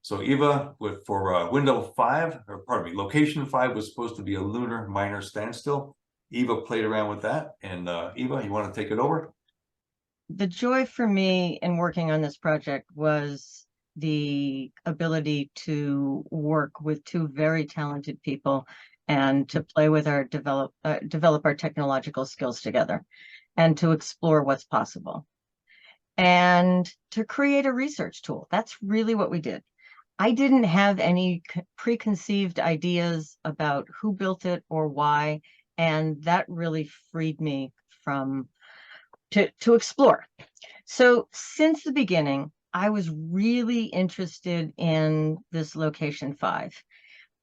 So Eva, for window 5, or pardon me, location 5 was supposed to be a lunar minor standstill. Eva played around with that. And Eva, you want to take it over? The joy for me in working on this project was the ability to work with 2 very talented people and to play with develop our technological skills together and to explore what's possible and to create a research tool. That's really what we did. I didn't have any preconceived ideas about who built it or why, and that really freed me from to explore. So since the beginning, I was really interested in this location 5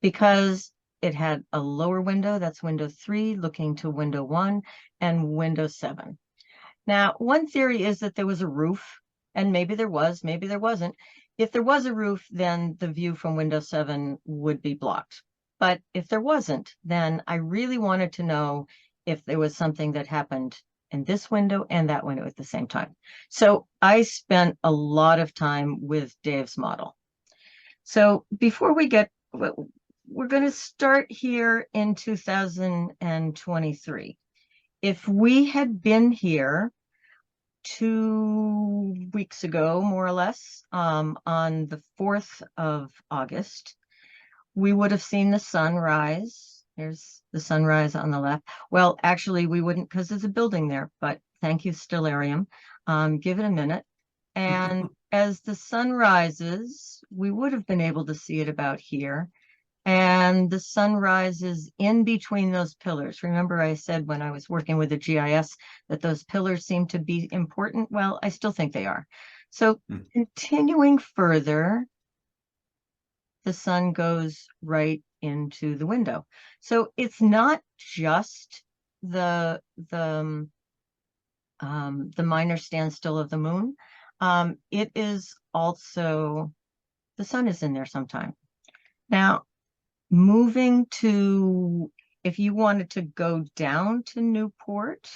because it had a lower window, that's window 3, looking to window 1, and window 7. Now, one theory is that there was a roof, and maybe there was, maybe there wasn't. If there was a roof, then the view from window 7 would be blocked. But if there wasn't, then I really wanted to know if there was something that happened in this window and that window at the same time. So I spent a lot of time with Dave's model. So before we get, we're going to start here in 2023. If we had been here 2 weeks ago, more or less, on the 4th of August, we would have seen the sunrise. There's the sunrise on the left. Well, actually, we wouldn't because there's a building there, but thank you, Stellarium. Give it a minute. And as the sun rises, we would have been able to see it about here. And the sun rises in between those pillars. Remember, I said when I was working with the GIS that those pillars seem to be important. Well, I still think they are. So continuing further, the sun goes right into the window. So it's not just the minor standstill of the moon. It is also, the sun is in there sometime. Now, moving to, if you wanted to go down to Newport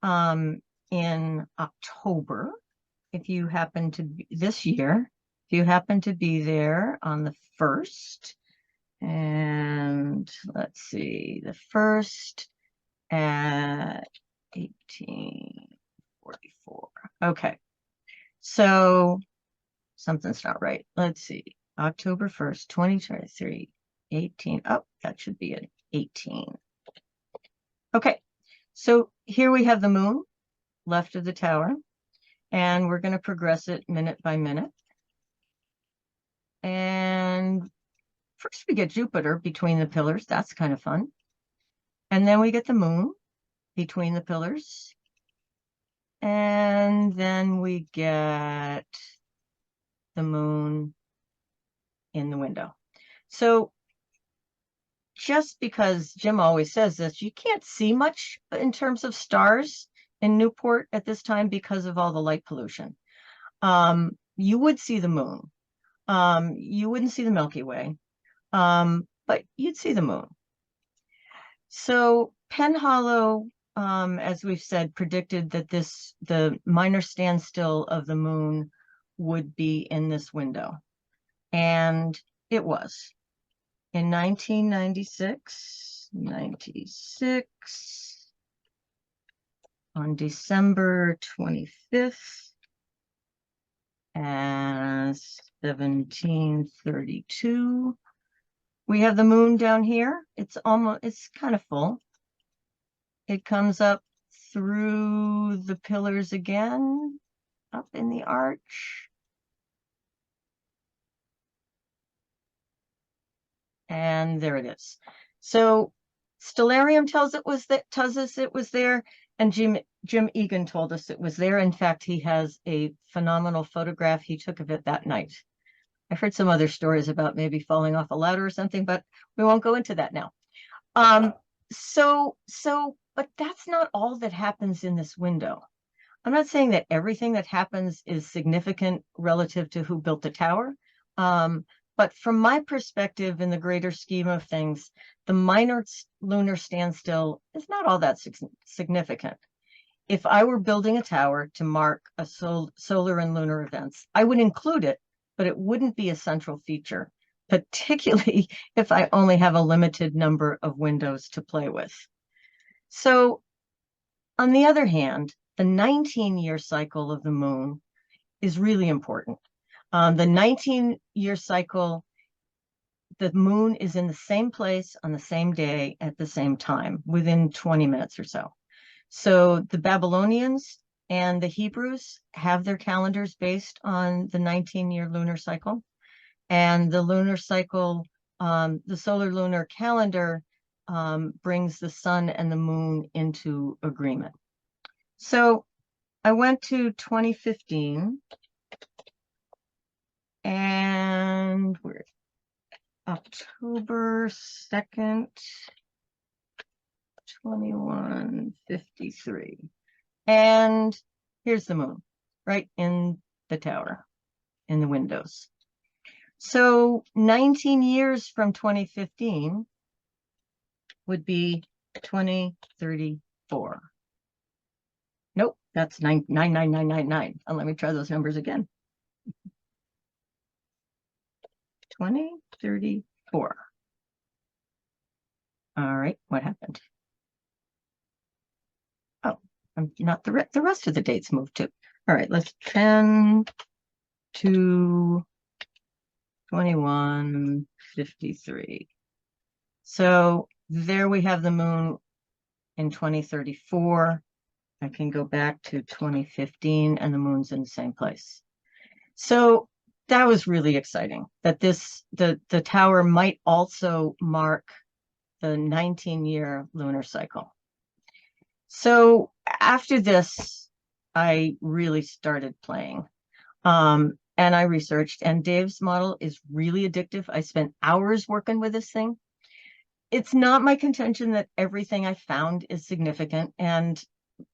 in October, if you happen to be this year, if you happen to be there on the 1st, and let's see, the 1st at 1844. Okay, so something's not right. Let's see, October 1st, 2023. 18. Oh, that should be an 18. Okay, so here we have the moon left of the tower, and we're going to progress it minute by minute. And first we get Jupiter between the pillars. That's kind of fun. And then we get the moon between the pillars. And then we get the moon in the window. So just because Jim always says this, you can't see much in terms of stars in Newport at this time because of all the light pollution. You would see the moon. You wouldn't see the Milky Way, but you'd see the moon. So Penn Hollow, as we've said, predicted that the minor standstill of the moon would be in this window. And it was. In 1996, on December 25th, and 1732, we have the moon down here. It's kind of full. It comes up through the pillars again, up in the arch. And there it is. So Stellarium tells us it was there, and Jim Egan told us it was there. In fact, he has a phenomenal photograph he took of it that night. I've heard some other stories about maybe falling off a ladder or something, but we won't go into that now. But that's not all that happens in this window. I'm not saying that everything that happens is significant relative to who built the tower. But from my perspective, in the greater scheme of things, the minor lunar standstill is not all that significant. If I were building a tower to mark a solar and lunar events, I would include it, but it wouldn't be a central feature, particularly if I only have a limited number of windows to play with. So, on the other hand, the 19-year cycle of the moon is really important. The 19-year cycle, the moon is in the same place on the same day at the same time, within 20 minutes or so. So the Babylonians and the Hebrews have their calendars based on the 19-year lunar cycle. And the lunar cycle, the solar lunar calendar brings the sun and the moon into agreement. So I went to 2015 and we're October 2nd, 2153. And here's the moon right in the tower, in the windows. So 19 years from 2015 would be 2034. Nope, that's 99999. And let me try those numbers again. 2034. All right, what happened? Oh, I'm not the rest of the dates moved too. All right, let's 10 to 2153. So there we have the moon in 2034. I can go back to 2015 and the moon's in the same place. So that was really exciting that the tower might also mark the 19-year lunar cycle. So after this, I really started playing. And I researched, and Dave's model is really addictive. I spent hours working with this thing. It's not my contention that everything I found is significant. And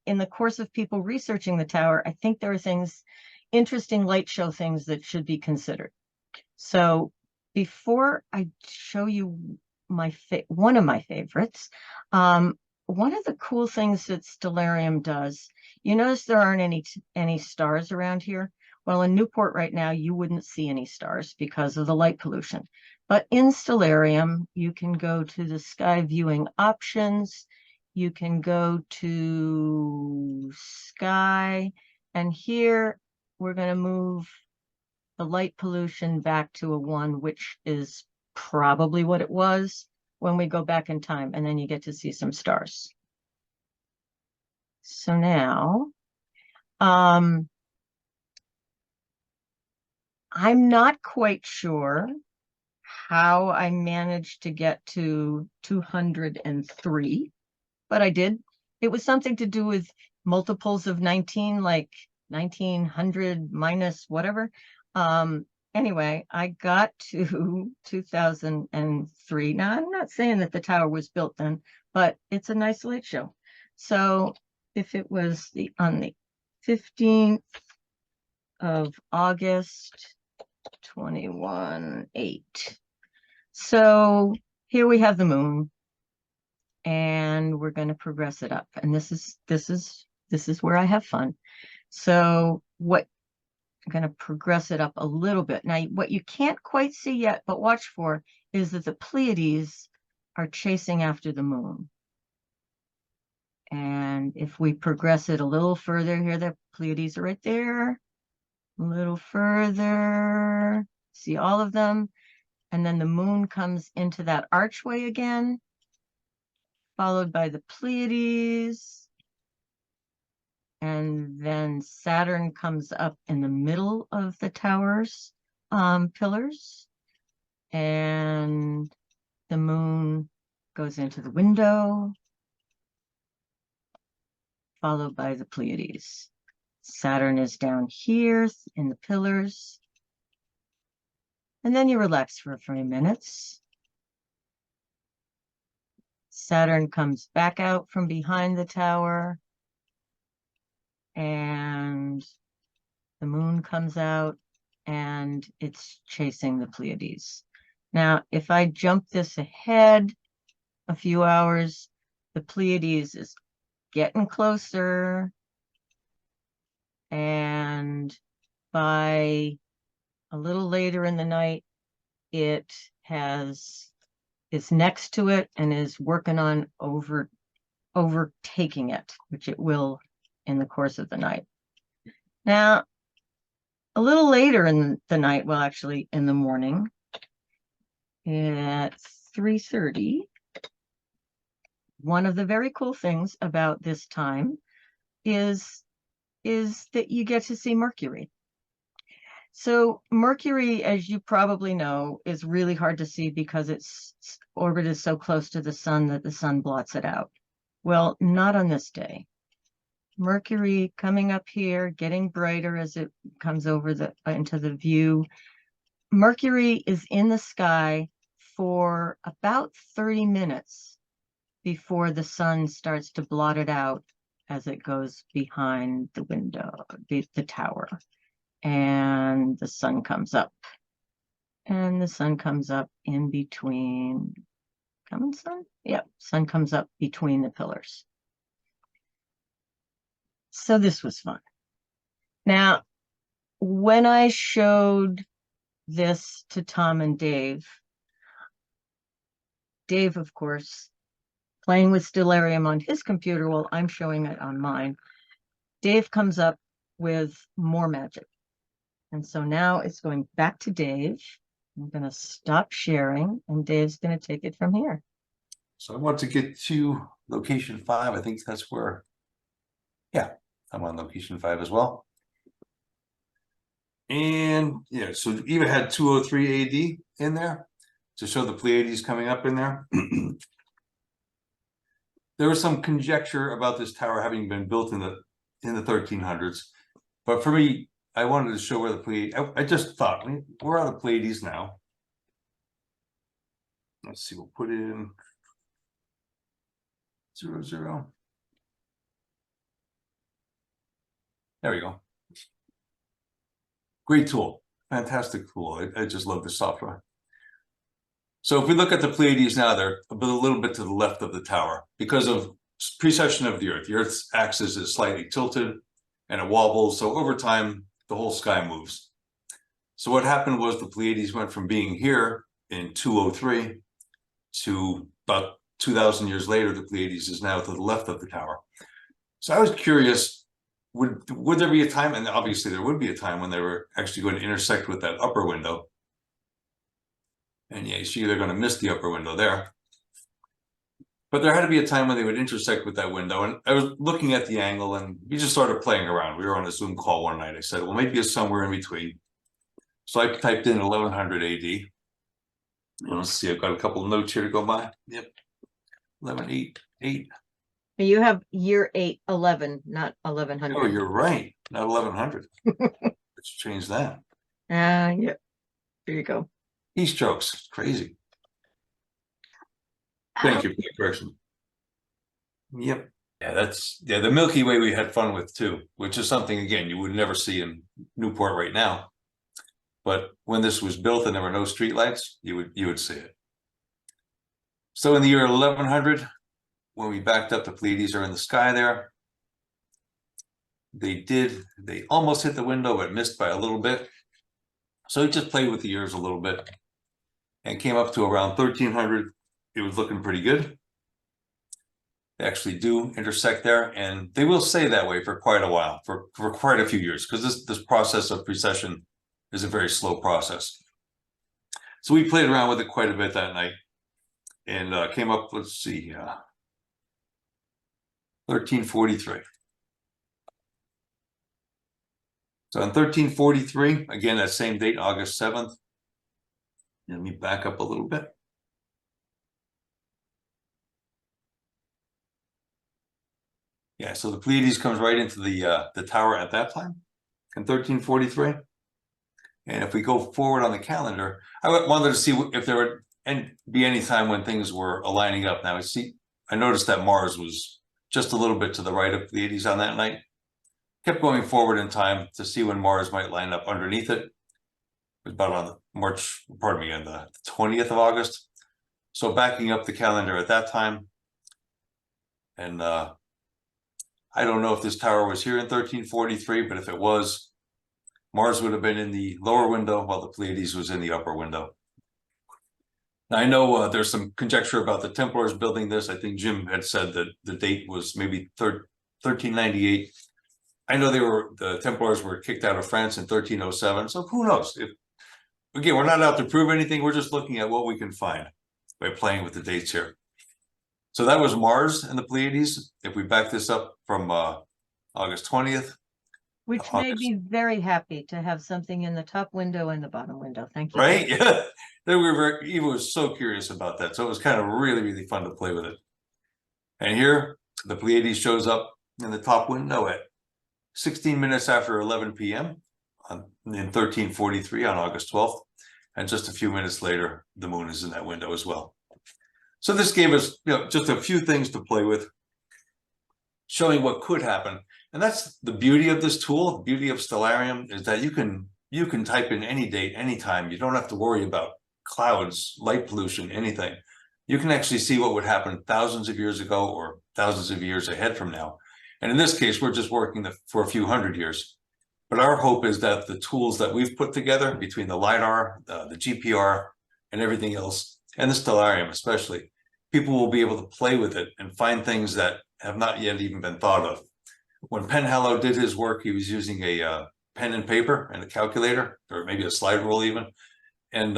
in the course of people researching the tower, I think there are things, interesting light show things that should be considered. So before I show you one of my favorites, one of the cool things that Stellarium does, you notice there aren't any stars around here. Well, in Newport right now, you wouldn't see any stars because of the light pollution. But in Stellarium, you can go to the sky viewing options. You can go to sky, and here we're going to move the light pollution back to a 1, which is probably what it was when we go back in time, and then you get to see some stars. So now, I'm not quite sure how I managed to get to 203, but I did. It was something to do with multiples of 19, like 1900 minus whatever. Anyway, I got to 2003. Now, I'm not saying that the tower was built then, but it's a nice light show. So if it was on the 15th of August, 21/8. So here we have the moon, and we're going to progress it up. And this is where I have fun. So I'm going to progress it up a little bit. Now, what you can't quite see yet, but watch for, is that the Pleiades are chasing after the moon. And if we progress it a little further here, the Pleiades are right there. A little further, see all of them. And then the moon comes into that archway again, followed by the Pleiades. And then Saturn comes up in the middle of the tower's pillars. And the moon goes into the window, followed by the Pleiades. Saturn is down here in the pillars. And then you relax for a few minutes. Saturn comes back out from behind the tower. And the moon comes out and it's chasing the Pleiades. Now, if I jump this ahead a few hours, the Pleiades is getting closer. And by a little later in the night, it is next to it and is working on overtaking it, which it will in the course of the night. Now, a little later in the night, well, actually in the morning, at 3:30, one of the very cool things about this time is that you get to see Mercury. So Mercury, as you probably know, is really hard to see because its orbit is so close to the sun that the sun blots it out. Well, not on this day. Mercury coming up here, getting brighter as it comes over the into the view. Mercury is in the sky for about 30 minutes before the sun starts to blot it out as it goes behind the window, the tower. And the sun comes up. And the sun comes up in between. Coming sun? Yep, sun comes up between the pillars. So this was fun. Now, when I showed this to Tom and Dave, of course, playing with Stellarium on his computer while I'm showing it on mine, Dave comes up with more magic. And so now it's going back to Dave. I'm going to stop sharing, and Dave's going to take it from here. So I want to get to location 5. I think that's where, yeah, I'm on location 5 as well. And yeah, so Eva had 203 AD in there to show the Pleiades coming up in there. There was some conjecture about this tower having been built in the 1300s, but for me, I wanted to show where the Pleiades. I just thought we're on the Pleiades now. Let's see, we'll put in 00. There we go. Great tool, fantastic tool. I just love this software. So if we look at the Pleiades now, they're a little bit to the left of the tower because of precession of the Earth. The Earth's axis is slightly tilted and it wobbles. So over time, the whole sky moves. So what happened was the Pleiades went from being here in 203 to about 2,000 years later, the Pleiades is now to the left of the tower. So I was curious, would there be a time, and obviously there would be a time when they were actually going to intersect with that upper window. And yeah, you see they're going to miss the upper window there. But there had to be a time when they would intersect with that window. And I was looking at the angle and we just started playing around. We were on a Zoom call one night. I said, well, maybe it's somewhere in between. So I typed in 1100 AD. And let's see, I've got a couple of notes here to go by. Yep. 1188. You have year 811, not 1100. Oh, you're right. Not 1100. Let's change that. Yeah. There you go. Heat strokes. It's crazy. Thank you for the correction. Yep. Yeah, the Milky Way we had fun with too, which is something, again, you would never see in Newport right now. But when this was built and there were no streetlights, you would see it. So in the year 1100, when we backed up, the Pleiades are in the sky there. They almost hit the window, but missed by a little bit. So he just played with the years a little bit and came up to around 1300. It was looking pretty good. They actually do intersect there, and they will stay that way for quite a while, for quite a few years, because this process of precession is a very slow process. So we played around with it quite a bit that night and came up, let's see, 1343. So in 1343, again, that same date, August 7th. Let me back up a little bit. Yeah, so the Pleiades comes right into the tower at that time in 1343. And if we go forward on the calendar, I wanted to see if there would be any time when things were aligning up. Now I noticed that Mars was just a little bit to the right of Pleiades on that night. Kept going forward in time to see when Mars might line up underneath it. It was about on on the 20th of August. So backing up the calendar at that time. And I don't know if this tower was here in 1343, but if it was, Mars would have been in the lower window while the Pleiades was in the upper window. Now, I know there's some conjecture about the Templars building this. I think Jim had said that the date was maybe 1398. I know the Templars were kicked out of France in 1307. So who knows? Again, we're not out to prove anything. We're just looking at what we can find by playing with the dates here. So that was Mars and the Pleiades. If we back this up from August 20th, Which made me very happy to have something in the top window and the bottom window. Thank you. Right? Yeah. They were Eva was so curious about that. So it was kind of really, really fun to play with it. And here the Pleiades shows up in the top window at 16 minutes after 11 p.m. In 1343 on August 12th. And just a few minutes later, the moon is in that window as well. So this gave us, just a few things to play with, showing what could happen. And that's the beauty of this tool. The beauty of Stellarium is that you can type in any date, anytime. You don't have to worry about clouds, light pollution, anything. You can actually see what would happen thousands of years ago or thousands of years ahead from now. And in this case, we're just working for a few hundred years. But our hope is that the tools that we've put together between the LiDAR, the GPR, and everything else, and the Stellarium especially, people will be able to play with it and find things that have not yet even been thought of. When Penhallow did his work, he was using a pen and paper and a calculator, or maybe a slide rule even, and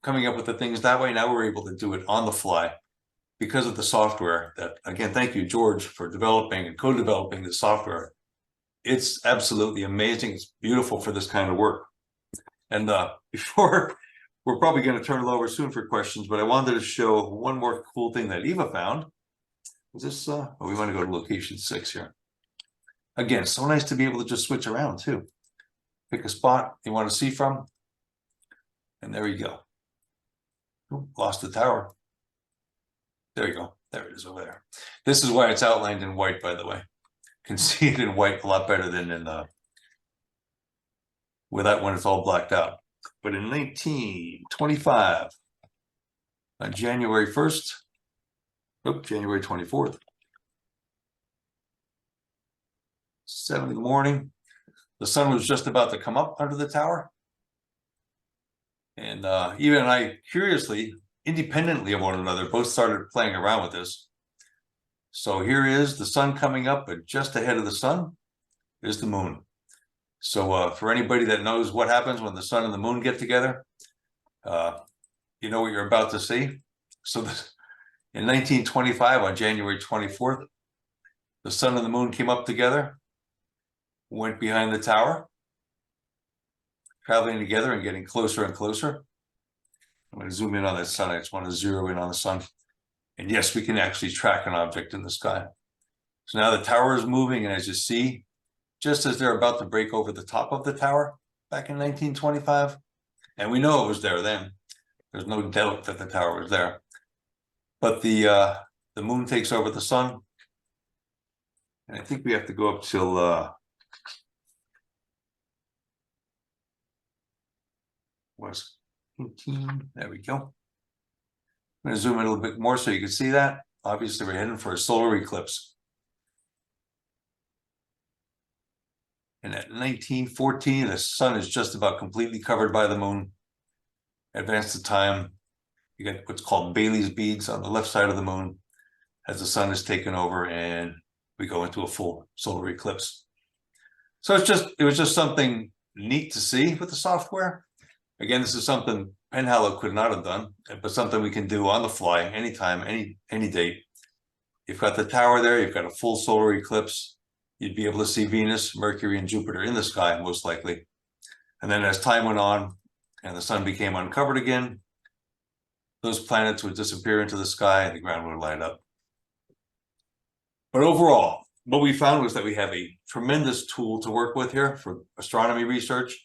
coming up with the things that way. Now we're able to do it on the fly because of the software that, again, thank you, George, for developing and co-developing the software. It's absolutely amazing. It's beautiful for this kind of work. And before, we're probably going to turn it over soon for questions, but I wanted to show one more cool thing that Eva found. Is this, we want to go to location 6 here. Again, so nice to be able to just switch around too. Pick a spot you want to see from. And there you go. Ooh, lost the tower. There you go. There it is over there. This is why it's outlined in white, by the way. Can see it in white a lot better than in without when it's all blacked out. But in 1925, on January 1st, January 24th, 7 in the morning, the sun was just about to come up under the tower. And Eva and I, curiously, independently of one another, both started playing around with this. So here is the sun coming up, but just ahead of the sun is the moon. So for anybody that knows what happens when the sun and the moon get together, you know what you're about to see. So in 1925, on January 24th, the sun and the moon came up together, went behind the tower, traveling together and getting closer and closer. I'm going to zoom in on that sun. I just want to zero in on the sun. And yes, we can actually track an object in the sky. So now the tower is moving, and as you see, just as they're about to break over the top of the tower back in 1925, and we know it was there then. There's no doubt that the tower was there. But the moon takes over the sun. And I think we have to go up till was 18. There we go. I'm going to zoom in a little bit more so you can see that. Obviously, we're heading for a solar eclipse. And at 1914, the sun is just about completely covered by the moon. Advance the time. You get what's called Bailey's beads on the left side of the moon as the sun is taken over, and we go into a full solar eclipse. So it was just something neat to see with the software. Again, this is something Penhallow could not have done, but something we can do on the fly, anytime, any date. You've got the tower there, you've got a full solar eclipse. You'd be able to see Venus, Mercury, and Jupiter in the sky, most likely. And then as time went on and the sun became uncovered again, those planets would disappear into the sky and the ground would light up. But overall, what we found was that we have a tremendous tool to work with here for astronomy research.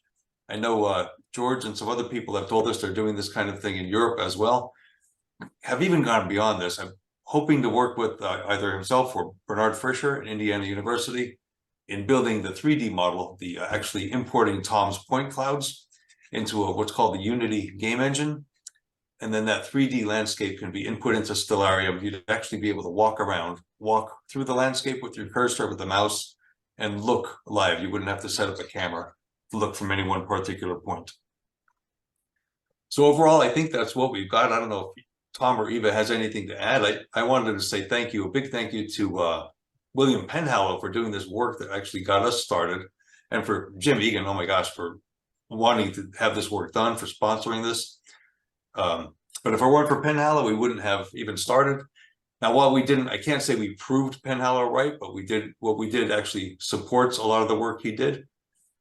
I know George and some other people have told us they're doing this kind of thing in Europe as well, have even gone beyond this. I'm hoping to work with either himself or Bernard Fisher at Indiana University in building the 3D model, the actually importing Tom's point clouds into what's called the Unity game engine. And then that 3D landscape can be input into Stellarium. You'd actually be able to walk through the landscape with your cursor, with the mouse, and look live. You wouldn't have to set up a camera to look from any one particular point. So overall, I think that's what we've got. I don't know if Tom or Eva has anything to add. I wanted to say thank you, a big thank you to William Penhallow for doing this work that actually got us started, and for Jim Egan, oh my gosh, for wanting to have this work done, for sponsoring this. But if it weren't for Penhallow, we wouldn't have even started. Now, while we didn't, I can't say we proved Penhallow right, but what we did actually supports a lot of the work he did.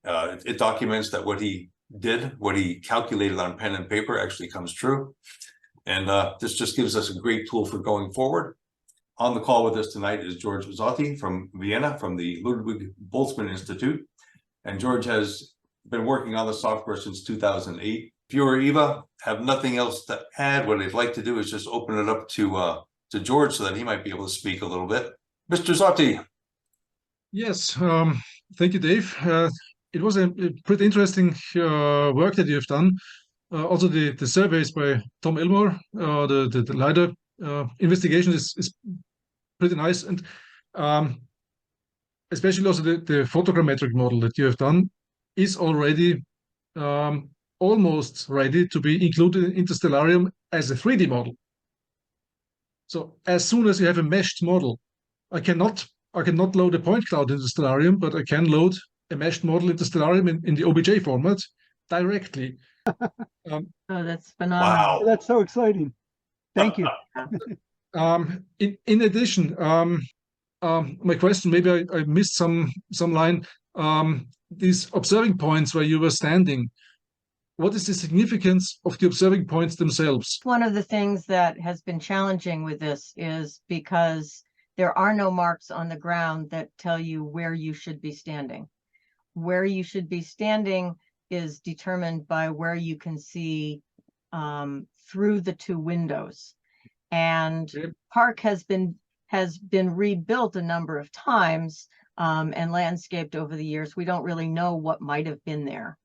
It documents that what he did, what he calculated on pen and paper actually comes true. And this just gives us a great tool for going forward. On the call with us tonight is George Uzzotti from Vienna, from the Ludwig Boltzmann Institute. And George has been working on the software since 2008. If you or Eva have nothing else to add, what I'd like to do is just open it up to George so that he might be able to speak a little bit. Mr. Uzzotti. Yes, thank you, Dave. It was a pretty interesting work that you have done. Also, the surveys by Tom Elmore, the LiDAR investigation is pretty nice, and especially also the photogrammetric model that you have done is already almost ready to be included in Interstellarium as a 3D model. So as soon as you have a meshed model, I cannot load a point cloud into Stellarium, but I can load a meshed model into Stellarium in the OBJ format directly. Oh, that's phenomenal. Wow. That's so exciting. Thank you. In addition, my question, maybe I missed some line. These observing points where you were standing, what is the significance of the observing points themselves? One of the things that has been challenging with this is because there are no marks on the ground that tell you where you should be standing. Where you should be standing is determined by where you can see through the two windows. And Yep. Park has been rebuilt a number of times and landscaped over the years. We don't really know what might have been there.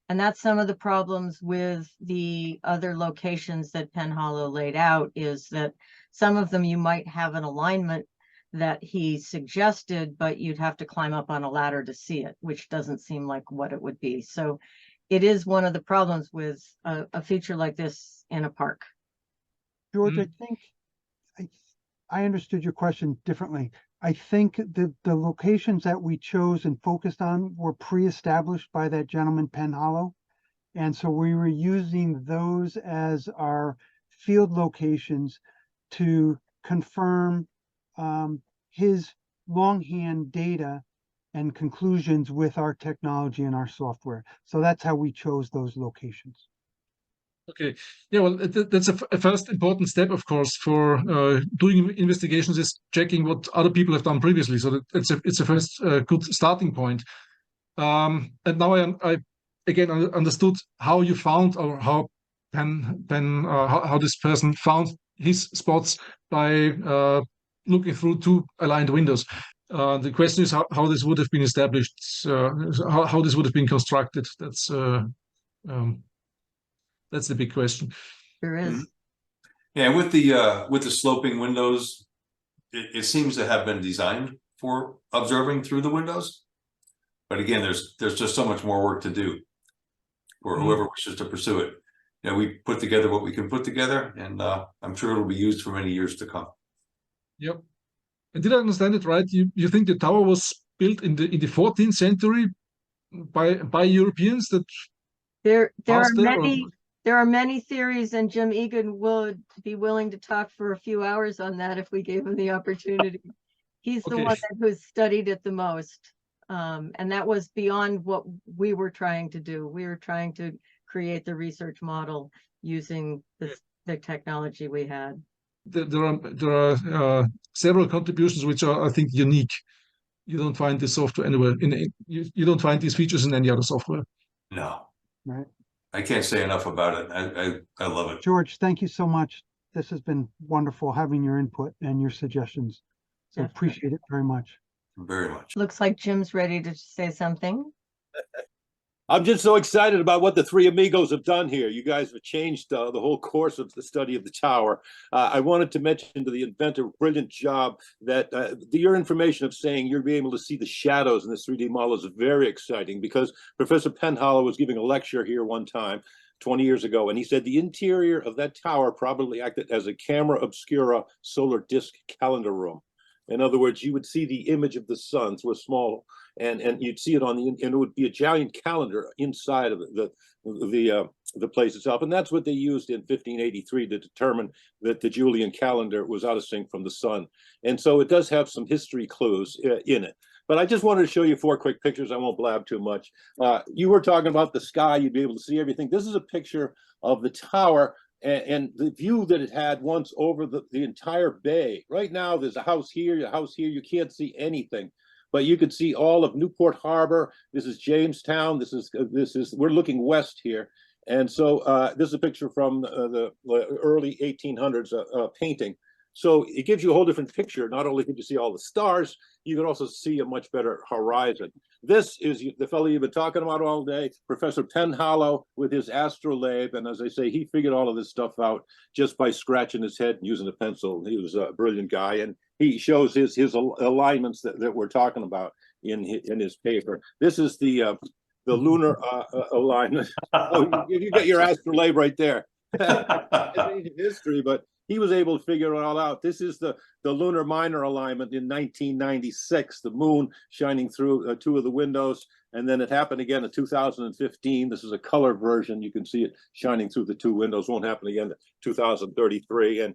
And that's some of the problems with the other locations that Penhallow laid out, is that some of them you might have an alignment that he suggested, but you'd have to climb up on a ladder to see it, which doesn't seem like what it would be. So it is one of the problems with a feature like this in a park. George, I think I understood your question differently. I think the locations that we chose and focused on were pre-established by that gentleman, Penhallow. And so we were using those as our field locations to confirm his longhand data and conclusions with our technology and our software. So that's how we chose those locations. Okay, yeah, well, that's a first important step, of course, for doing investigations, is checking what other people have done previously. So it's a first good starting point. And now I again understood how you found, or how how this person found his spots by looking through two aligned windows. The question is how this would have been established, how this would have been constructed. That's the big question. There is. Yeah, with the sloping windows, it seems to have been designed for observing through the windows. But again, there's just so much more work to do for whoever wishes to pursue it. You know, we put together what we can put together, and I'm sure it'll be used for many years to come. Yep. And did I understand it right? You think the tower was built in the 14th century by Europeans? That there are many theories, and Jim Egan would be willing to talk for a few hours on that if we gave him the opportunity. He's the one who's studied it the most. And that was beyond what we were trying to do. We were trying to create the research model using the technology we had. There are several contributions which are, I think, unique. You don't find this software anywhere. You don't find these features in any other software. No. Right. I can't say enough about it. I love it. George, thank you so much. This has been wonderful having your input and your suggestions. So appreciate it very much. Very much. Looks like Jim's ready to say something. I'm just so excited about what the three amigos have done here. You guys have changed the whole course of the study of the tower. I wanted to mention to the inventor, brilliant job, that your information of saying you're being able to see the shadows in this 3D model is very exciting, because Professor Penhallow was giving a lecture here one time 20 years ago, and he said the interior of that tower probably acted as a camera obscura solar disk calendar room. In other words, you would see the image of the sun through a small, and you'd see it on the, and it would be a giant calendar inside of the place itself. And that's what they used in 1583 to determine that the Julian calendar was out of sync from the sun. And so it does have some history clues in it. But I just wanted to show you 4 quick pictures. I won't blab too much. You were talking about the sky. You'd be able to see everything. This is a picture of the tower and the view that it had once over the entire bay. Right now, there's a house here, a house here. You can't see anything, but you could see all of Newport Harbor. This is Jamestown. This is we're looking west here. And so this is a picture from the early 1800s painting. So it gives you a whole different picture. Not only can you see all the stars, you can also see a much better horizon. This is the fellow you've been talking about all day, Professor Penhallow with his astrolabe. And as I say, he figured all of this stuff out just by scratching his head and using a pencil. He was a brilliant guy. And he shows his alignments that we're talking about in his paper. This is the lunar alignment. Oh, you got your astrolabe right there. It's history, but he was able to figure it all out. This is the lunar minor alignment in 1996, the moon shining through 2 of the windows. And then it happened again in 2015. This is a color version. You can see it shining through the 2 windows. Won't happen again in 2033. And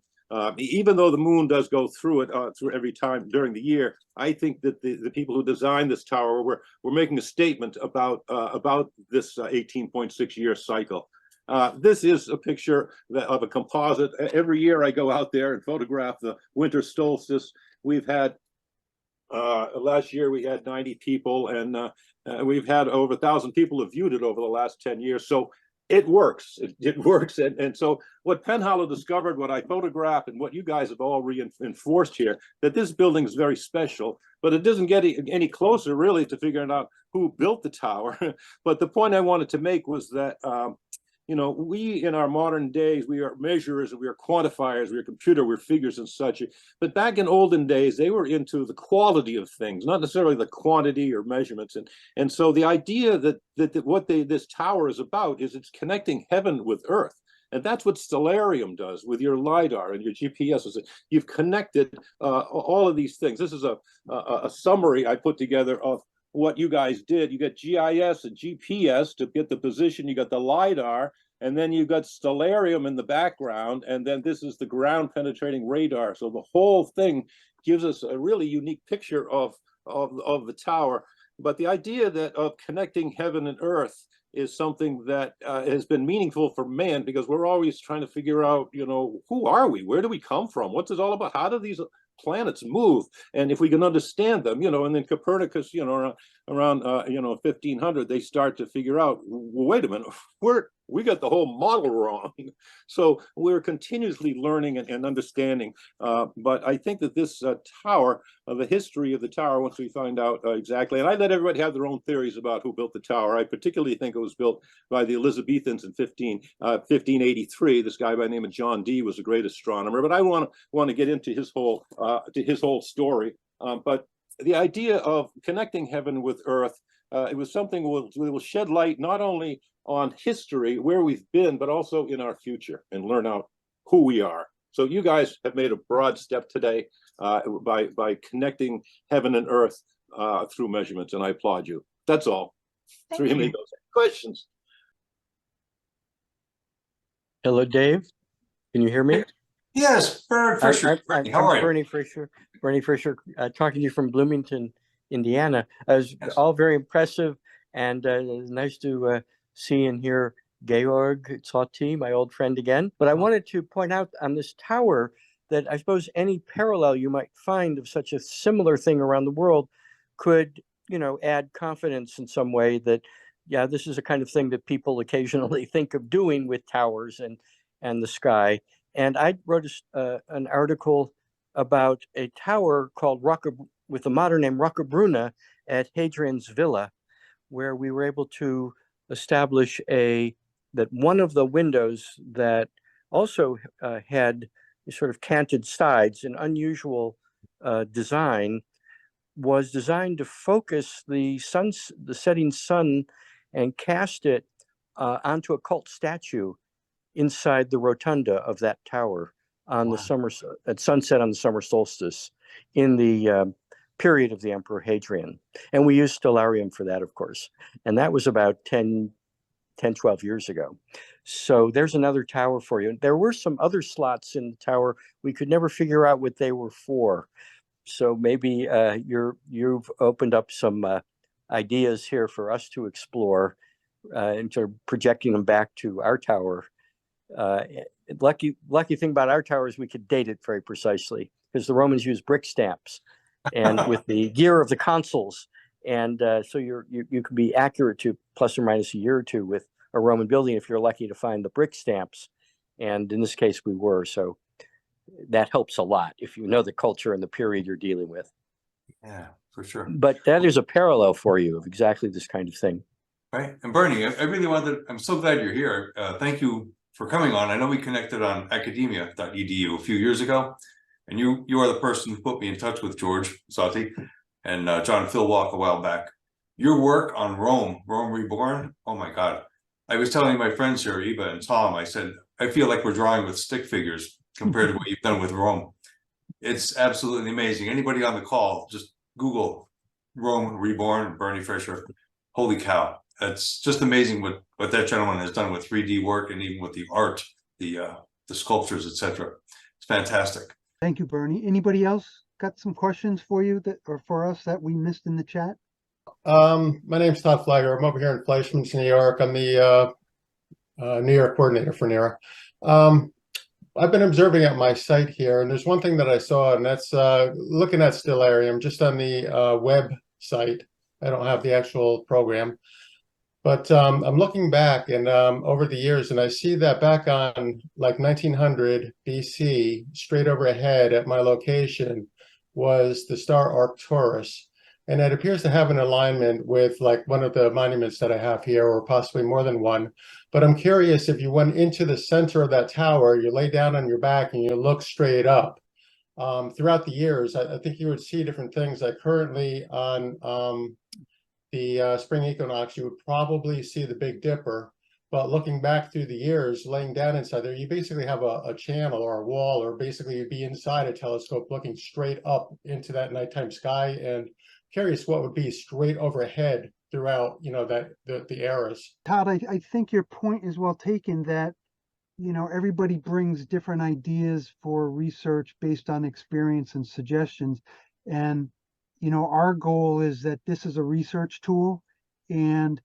even though the moon does go through it through every time during the year, I think that the people who designed this tower were making a statement about this 18.6 year cycle. This is a picture of a composite. Every year I go out there and photograph the winter solstice. We've had, last year we had 90 people, and we've had over 1,000 people have viewed it over the last 10 years. So it works. It works. And so what Penhallow discovered, what I photographed, and what you guys have all reinforced here, that this building is very special, but it doesn't get any closer really to figuring out who built the tower. But the point I wanted to make was that you know, we in our modern days, we are measurers, we are quantifiers, we are computer, we're figures and such. But back in olden days, they were into the quality of things, not necessarily the quantity or measurements. And so the idea that this tower is about is it's connecting heaven with earth. And that's what Stellarium does with your LiDAR and your GPS. You've connected all of these things. This is a summary I put together of what you guys did. You got GIS and GPS to get the position, you got the LiDAR, and then you got Stellarium in the background, and then this is the ground penetrating radar. So the whole thing gives us a really unique picture of the tower. But the idea that of connecting heaven and earth is something that has been meaningful for man, because we're always trying to figure out, you know, who are we? Where do we come from? What's it all about? How do these planets move? And if we can understand them, you know, and then Copernicus, you know, around 1500, they start to figure out, well, wait a minute, we got the whole model wrong. So we're continuously learning and understanding. But I think that this tower, the history of the tower, once we find out exactly, and I let everybody have their own theories about who built the tower. I particularly think it was built by the Elizabethans in 1583. This guy by the name of John Dee was a great astronomer. But I want to get into his whole story. But the idea of connecting heaven with earth, it was something we will shed light not only on history, where we've been, but also in our future, and learn out who we are. So you guys have made a broad step today by connecting heaven and earth through measurements, and I applaud you. That's all. Three amigos. Questions? Hello, Dave. Can you hear me? Yes, Bernie Fisher. I'm How are you? Bernie Fisher. Bernie Fisher, talking to you from Bloomington, Indiana. It was all very impressive, and nice to see and hear Georg Zotti, my old friend again. But I wanted to point out on this tower that I suppose any parallel you might find of such a similar thing around the world could, you know, add confidence in some way that, yeah, this is a kind of thing that people occasionally think of doing with towers and the sky. And I wrote an article about a tower called with the modern name Roccabruna at Hadrian's Villa, where we were able to establish that one of the windows that also had sort of canted sides, an unusual design, was designed to focus the setting sun and cast it onto a cult statue inside the rotunda of that tower on the at sunset on the summer solstice. in the period of the Emperor Hadrian. And we used stellarium for that, of course. And that was about 10, 12 years ago. So there's another tower for you. There were some other slots in the tower. We could never figure out what they were for. So maybe you've opened up some ideas here for us to explore and sort of projecting them back to our tower. Lucky thing about our tower is we could date it very precisely because the Romans used brick stamps and with the year of the consuls. And so you can be accurate to plus or minus a year or two with a Roman building if you're lucky to find the brick stamps. And in this case, we were. So that helps a lot if you know the culture and the period you're dealing with. Yeah, for sure. But that is a parallel for you of exactly this kind of thing. Right. And Bernie, I really I'm so glad you're here. Thank you for coming on. I know we connected on academia.edu a few years ago, and you are the person who put me in touch with George Zotti and John Philwalk a while back. Your work on Rome Reborn, oh my God. I was telling my friends here, Eva and Tom, I said, I feel like we're drawing with stick figures compared to what you've done with Rome. It's absolutely amazing. Anybody on the call, just Google Rome Reborn, Bernie Fisher. Holy cow. It's just amazing what that gentleman has done with 3D work and even with the art, the sculptures, etc. It's fantastic. Thank you, Bernie. Anybody else got some questions for you that or for us that we missed in the chat? My name's Todd Flagger. I'm over here in Fleischman's, New York. I'm the New York coordinator for NERA. I've been observing at my site here, and there's one thing that I saw, and that's looking at stellarium just on the web site. I don't have the actual program, but I'm looking back and over the years, and I see that back on like 1900 BC, straight overhead at my location was the star Arcturus. And it appears to have an alignment with like one of the monuments that I have here, or possibly more than one. But I'm curious, if you went into the center of that tower, you lay down on your back and you look straight up. Throughout the years, I think you would see different things. Like currently on the spring equinox, you would probably see the Big Dipper. But looking back through the years, laying down inside there, you basically have a channel or a wall, or basically you'd be inside a telescope looking straight up into that nighttime sky. And curious what would be straight overhead throughout, that the eras. Todd, I think your point is well taken that, everybody brings different ideas for research based on experience and suggestions. And, our goal is that this is a research tool. And,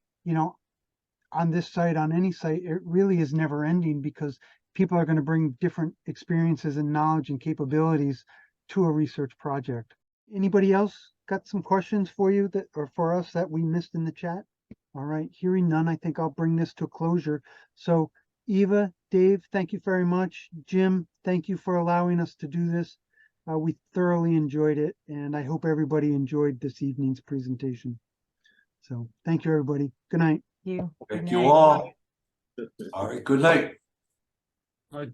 on this site, on any site, it really is never ending because people are going to bring different experiences and knowledge and capabilities to a research project. Anybody else got some questions for you that or for us that we missed in the chat? All right, hearing none, I think I'll bring this to a closure. So Eva, Dave, thank you very much. Jim, thank you for allowing us to do this. We thoroughly enjoyed it, and I hope everybody enjoyed this evening's presentation. So thank you, everybody. Good night. Thank you. Good Thank you night. all. All right, good night. Right.